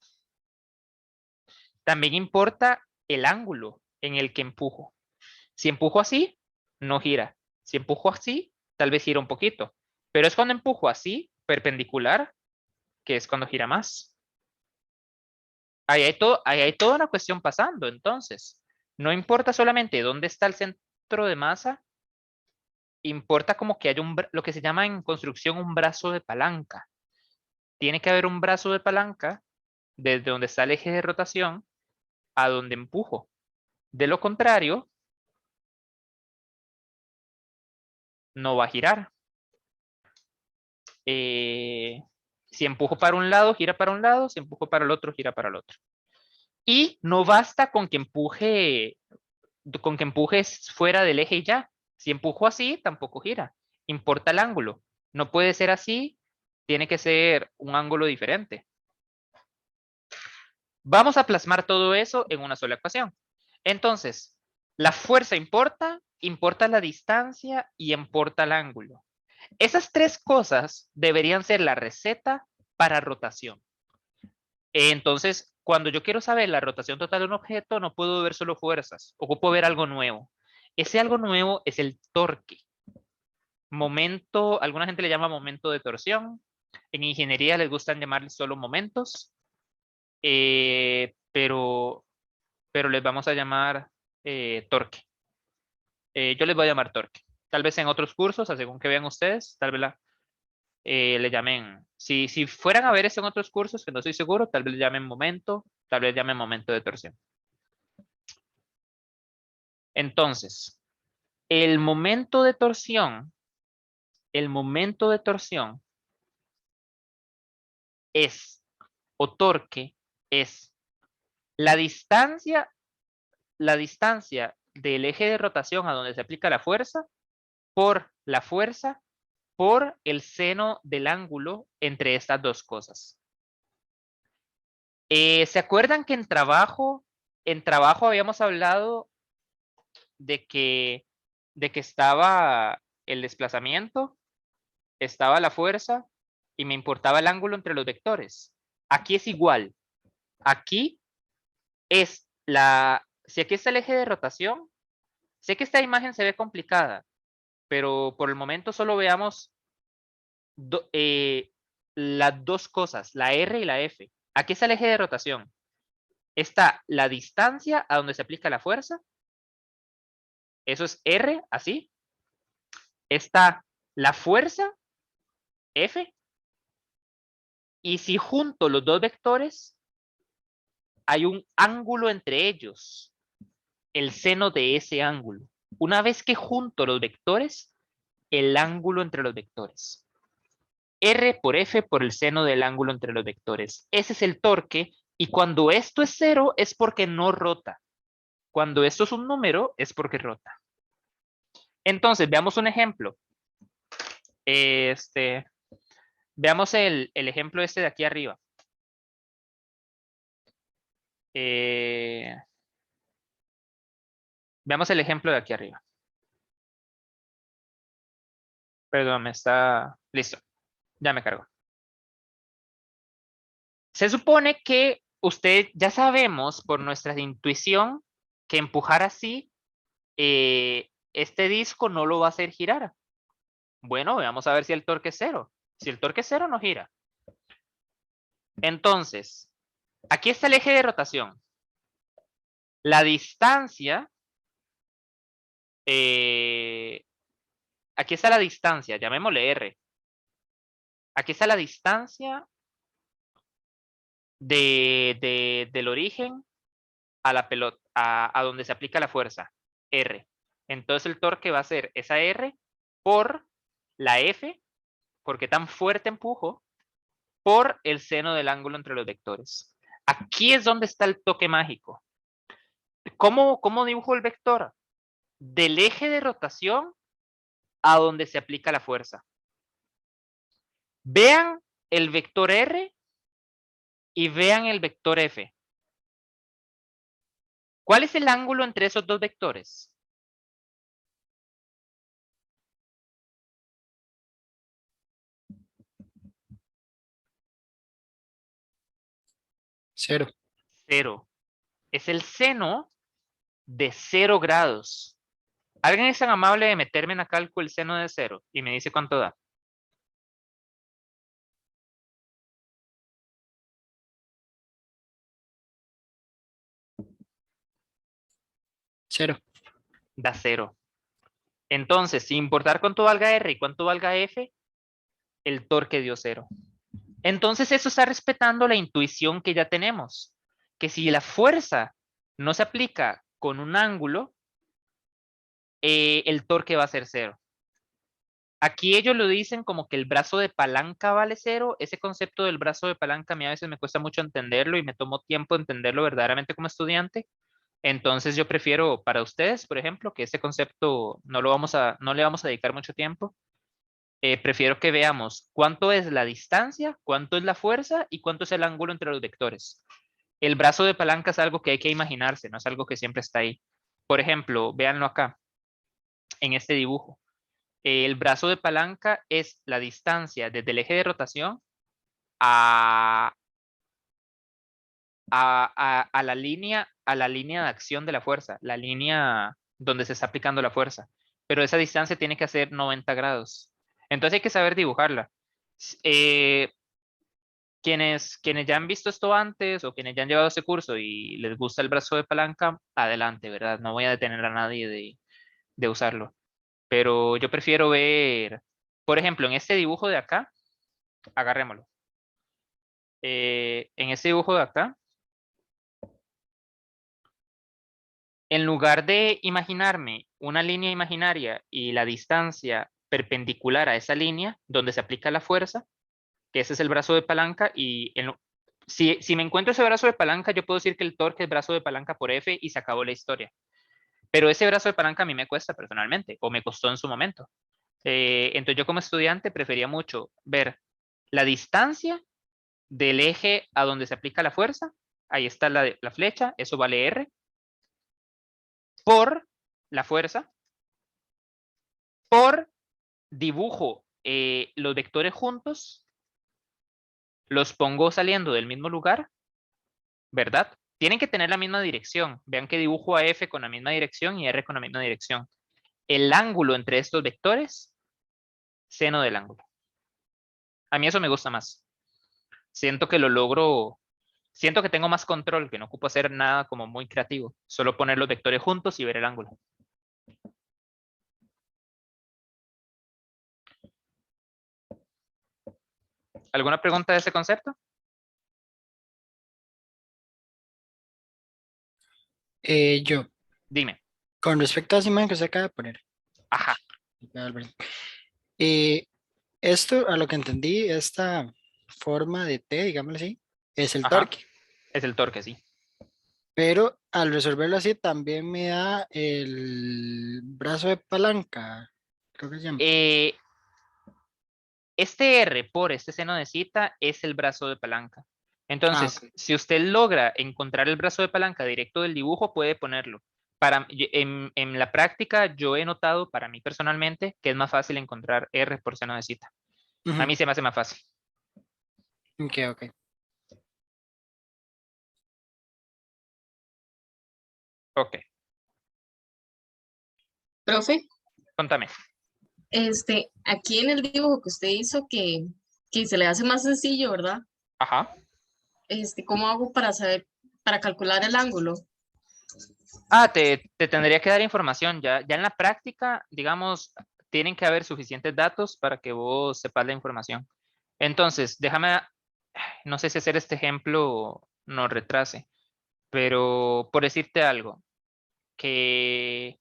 [SPEAKER 1] También importa el ángulo en el que empujo. Si empujo así, no gira. Si empujo así, tal vez gira un poquito. Pero es cuando empujo así, perpendicular, que es cuando gira más. Ahí hay toda una cuestión pasando, entonces. No importa solamente dónde está el centro de masa, importa como que haya lo que se llama en construcción un brazo de palanca. Tiene que haber un brazo de palanca desde donde está el eje de rotación a donde empujo. De lo contrario, no va a girar. Si empujo para un lado, gira para un lado. Si empujo para el otro, gira para el otro. Y no basta con que empujes fuera del eje y ya. Si empujo así, tampoco gira. Importa el ángulo. No puede ser así, tiene que ser un ángulo diferente. Vamos a plasmar todo eso en una sola ecuación. Entonces, la fuerza importa, importa la distancia y importa el ángulo. Esas tres cosas deberían ser la receta para rotación. Entonces, cuando yo quiero saber la rotación total de un objeto, no puedo ver solo fuerzas, ocupo ver algo nuevo. Ese algo nuevo es el torque. Momento, alguna gente le llama momento de torsión. En ingeniería les gustan llamarle solo momentos. Pero les vamos a llamar torque. Yo les voy a llamar torque. Tal vez en otros cursos, según que vean ustedes, tal vez le llamen, si fueran a ver eso en otros cursos, que no estoy seguro, tal vez le llamen momento, tal vez llamen momento de torsión. Entonces, el momento de torsión es, o torque, es la distancia del eje de rotación a donde se aplica la fuerza por la fuerza por el seno del ángulo entre estas dos cosas. ¿Se acuerdan que en trabajo habíamos hablado de que estaba el desplazamiento, estaba la fuerza y me importaba el ángulo entre los vectores? Aquí es igual. Aquí es si aquí está el eje de rotación, sé que esta imagen se ve complicada, pero por el momento solo veamos las dos cosas, la R y la F. Aquí está el eje de rotación. Está la distancia a donde se aplica la fuerza. Eso es R, así. Está la fuerza, F. Y si junto los dos vectores, hay un ángulo entre ellos, el seno de ese ángulo. Una vez que junto los vectores, el ángulo entre los vectores. R por F por el seno del ángulo entre los vectores. Ese es el torque. Y cuando esto es 0 es porque no rota. Cuando esto es un número es porque rota. Entonces, veamos un ejemplo. Veamos el ejemplo este de aquí arriba. Veamos el ejemplo de aquí arriba. Perdón, me está... Listo. Ya me cargo. Se supone que ya sabemos por nuestra intuición que empujar así este disco no lo va a hacer girar. Bueno, vamos a ver si el torque es 0. Si el torque es 0, no gira. Entonces, aquí está el eje de rotación. La distancia, aquí está la distancia, llamémosle R. Aquí está la distancia del origen a la pelota, a donde se aplica la fuerza, R. Entonces el torque va a ser esa R por la F, porque tan fuerte empujo, por el seno del ángulo entre los vectores. Aquí es donde está el toque mágico. ¿Cómo dibujo el vector? Del eje de rotación a donde se aplica la fuerza. Vean el vector R y vean el vector F. ¿Cuál es el ángulo entre esos dos vectores?
[SPEAKER 5] 0.
[SPEAKER 1] 0. Es el seno de 0 grados. ¿Alguien es tan amable de meterme en la cálculo el seno de 0 y me dice cuánto da?
[SPEAKER 5] Cero.
[SPEAKER 1] Da 0. Entonces, sin importar cuánto valga R y cuánto valga F, el torque dio 0. Entonces, eso está respetando la intuición que ya tenemos. Que si la fuerza no se aplica con un ángulo, el torque va a ser 0. Aquí ellos lo dicen como que el brazo de palanca vale 0. Ese concepto del brazo de palanca a mí a veces me cuesta mucho entenderlo y me tomo tiempo entenderlo verdaderamente como estudiante. Entonces yo prefiero para ustedes, por ejemplo, que este concepto no le vamos a dedicar mucho tiempo. Prefiero que veamos cuánto es la distancia, cuánto es la fuerza y cuánto es el ángulo entre los vectores. El brazo de palanca es algo que hay que imaginarse, no es algo que siempre está ahí. Por ejemplo, véanlo acá, en este dibujo. El brazo de palanca es la distancia desde el eje de rotación a la línea de acción de la fuerza, la línea donde se está aplicando la fuerza. Pero esa distancia tiene que hacer 90 grados. Entonces hay que saber dibujarla. Quienes ya han visto esto antes o quienes ya han llevado ese curso y les gusta el brazo de palanca, adelante, ¿verdad? No voy a detener a nadie de usarlo. Pero yo prefiero ver, por ejemplo, en este dibujo de acá, agarrémoslo. En este dibujo de acá, en lugar de imaginarme una línea imaginaria y la distancia perpendicular a esa línea donde se aplica la fuerza, que ese es el brazo de palanca, y si me encuentro ese brazo de palanca, yo puedo decir que el torque es brazo de palanca por F y se acabó la historia. Pero ese brazo de palanca a mí me cuesta personalmente, o me costó en su momento. Entonces yo como estudiante prefería mucho ver la distancia del eje a donde se aplica la fuerza, ahí está la flecha, eso vale R, por la fuerza, por dibujo los vectores juntos, los pongo saliendo del mismo lugar, ¿verdad? Tienen que tener la misma dirección. Vean que dibujo a F con la misma dirección y R con la misma dirección. El ángulo entre estos vectores, seno del ángulo. A mí eso me gusta más. Siento que lo logro, siento que tengo más control, que no ocupo hacer nada como muy creativo. Solo poner los vectores juntos y ver el ángulo. ¿Alguna pregunta de ese concepto?
[SPEAKER 5] Yo,
[SPEAKER 1] Dime.
[SPEAKER 5] con respecto a esa imagen que usted acaba de poner,
[SPEAKER 1] Ajá.
[SPEAKER 5] esto, a lo que entendí, esta forma de T, digámoslo así, es el
[SPEAKER 1] Ajá.
[SPEAKER 5] torque.
[SPEAKER 1] Es el torque, sí.
[SPEAKER 5] Pero al resolverlo así, también me da el brazo de palanca, creo que se llama.
[SPEAKER 1] Este R por este seno de cita es el brazo de palanca. Entonces,
[SPEAKER 5] Ok.
[SPEAKER 1] si usted logra encontrar el brazo de palanca directo del dibujo, puede ponerlo. En la práctica, yo he notado, para mí personalmente, que es más fácil encontrar R por seno de cita. A
[SPEAKER 5] Ujú.
[SPEAKER 1] mí se me hace más fácil.
[SPEAKER 5] Ok, ok.
[SPEAKER 1] Ok,
[SPEAKER 8] Profe,
[SPEAKER 1] contame.
[SPEAKER 8] aquí en el dibujo que usted hizo que se le hace más sencillo, ¿verdad?
[SPEAKER 1] Ajá.
[SPEAKER 8] ¿Cómo hago para saber, para calcular el ángulo?
[SPEAKER 1] Ah, te tendría que dar información. Ya en la práctica, digamos, tienen que haber suficientes datos para que vos sepas la información. Entonces, déjame, no sé si hacer este ejemplo nos retrase, pero por decirte algo, que,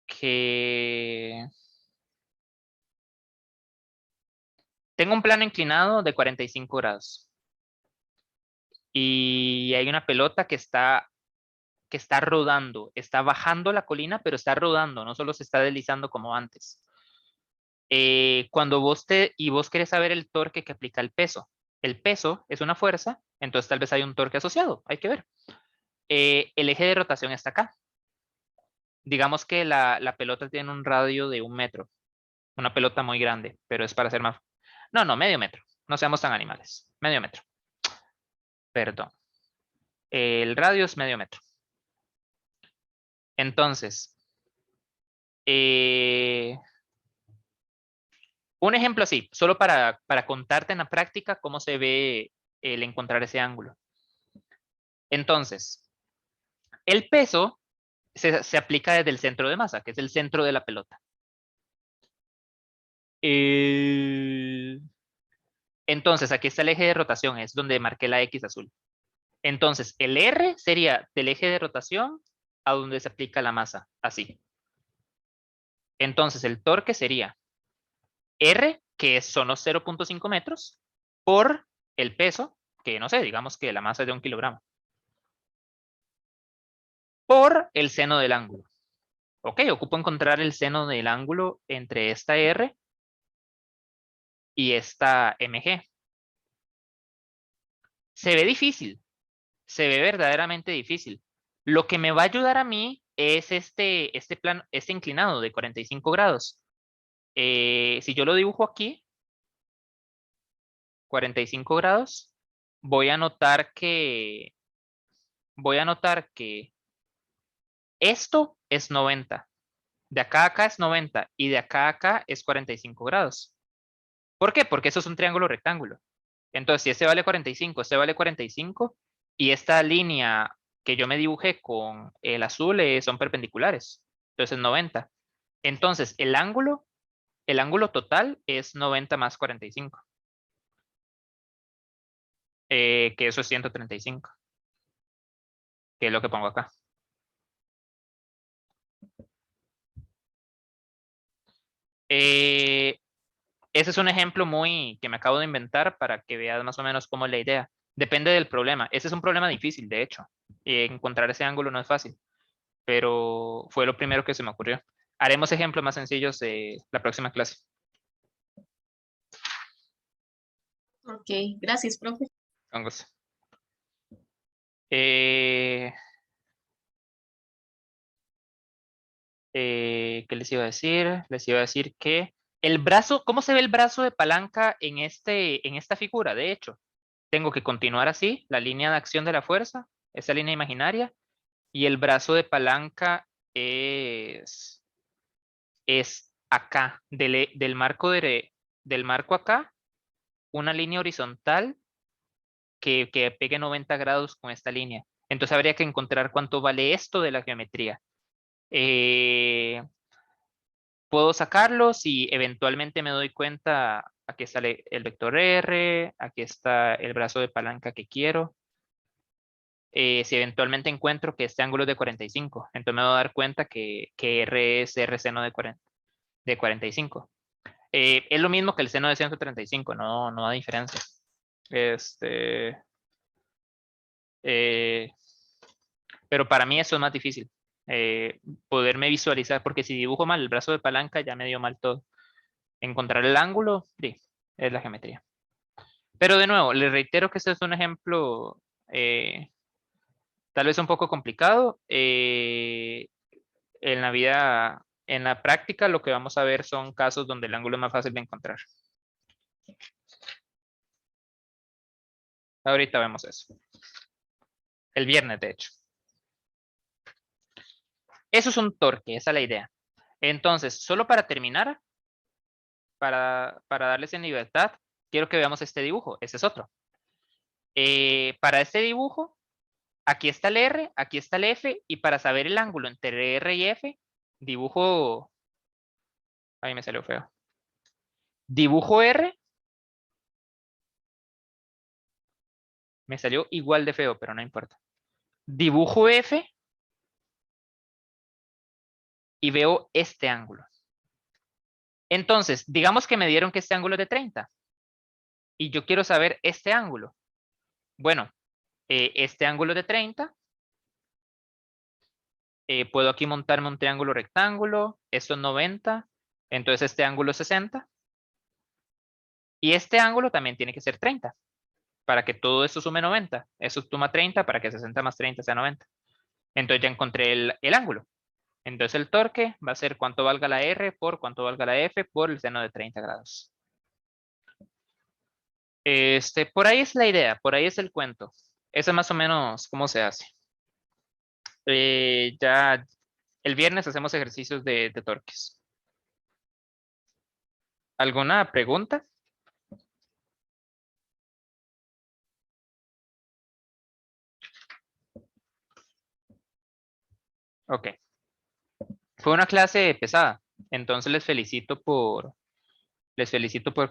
[SPEAKER 1] que tengo un plano inclinado de 45 grados y hay una pelota que está rodando, está bajando la colina, pero está rodando, no solo se está deslizando como antes. Cuando vos querés saber el torque que aplica el peso es una fuerza, entonces tal vez hay un torque asociado, hay que ver. El eje de rotación está acá. Digamos que la pelota tiene un radio de 1 metro, una pelota muy grande, pero es para hacer más. No, medio metro, no seamos tan animales, medio metro. Perdón. El radio es medio metro. Entonces, un ejemplo así, solo para contarte en la práctica cómo se ve el encontrar ese ángulo. Entonces, el peso se aplica desde el centro de masa, que es el centro de la pelota. Entonces, aquí está el eje de rotación, es donde marqué la X azul. Entonces, el R sería del eje de rotación a donde se aplica la masa, así. Entonces, el torque sería R, que son los 0.5 metros, por el peso, que no sé, digamos que la masa es de 1 kilogramo, por el seno del ángulo. Ok, ocupo encontrar el seno del ángulo entre esta R y esta MG. Se ve difícil, se ve verdaderamente difícil. Lo que me va a ayudar a mí es este inclinado de 45 grados. Si yo lo dibujo aquí, 45 grados, voy a notar que esto es 90. De acá a acá es 90 y de acá a acá es 45 grados. ¿Por qué? Porque eso es un triángulo rectángulo. Entonces, si este vale 45, este vale 45, y esta línea que yo me dibujé con el azul son perpendiculares. Entonces, 90. Entonces, el ángulo total es 90 más 45. Que eso es 135. Que es lo que pongo acá. Ese es un ejemplo que me acabo de inventar para que veas más o menos cómo es la idea. Depende del problema. Ese es un problema difícil, de hecho. Encontrar ese ángulo no es fácil, pero fue lo primero que se me ocurrió. Haremos ejemplos más sencillos la próxima clase.
[SPEAKER 8] Ok, gracias, profe.
[SPEAKER 1] Con gusto. ¿Qué les iba a decir? Les iba a decir que el brazo, ¿cómo se ve el brazo de palanca en esta figura? De hecho, tengo que continuar así, la línea de acción de la fuerza, esa línea imaginaria, y el brazo de palanca es acá, del marco acá, una línea horizontal que pegue 90 grados con esta línea. Entonces habría que encontrar cuánto vale esto de la geometría. Puedo sacarlos y eventualmente me doy cuenta, aquí está el vector R, aquí está el brazo de palanca que quiero. Si eventualmente encuentro que este ángulo es de 45, entonces me voy a dar cuenta que R es R seno de 45. Es lo mismo que el seno de 135, no da diferencia. Pero para mí eso es más difícil. Poderme visualizar, porque si dibujo mal el brazo de palanca ya me dio mal todo. Encontrar el ángulo, sí, es la geometría. Pero de nuevo, les reitero que este es un ejemplo tal vez un poco complicado. En la vida, en la práctica, lo que vamos a ver son casos donde el ángulo es más fácil de encontrar. Ahorita vemos eso. El viernes, de hecho. Eso es un torque, esa es la idea. Entonces, solo para terminar, para darles en libertad, quiero que veamos este dibujo. Ese es otro. Para este dibujo, aquí está el R, aquí está el F, y para saber el ángulo entre R y F, dibujo... Ahí me salió feo. Dibujo R. Me salió igual de feo, pero no importa. Dibujo F. Y veo este ángulo. Entonces, digamos que me dieron que este ángulo es de 30. Y yo quiero saber este ángulo. Bueno, este ángulo es de 30. Puedo aquí montarme un triángulo rectángulo. Esto es 90. Entonces este ángulo es 60. Y este ángulo también tiene que ser 30. Para que todo esto sume 90. Eso suma 30 para que 60 más 30 sea 90. Entonces ya encontré el ángulo. Entonces el torque va a ser cuánto valga la R por cuánto valga la F por el seno de 30 grados. Por ahí es la idea, por ahí es el cuento. Eso es más o menos cómo se hace. Ya el viernes hacemos ejercicios de torques. ¿Alguna pregunta? Ok. Fue una clase pesada, entonces les felicito por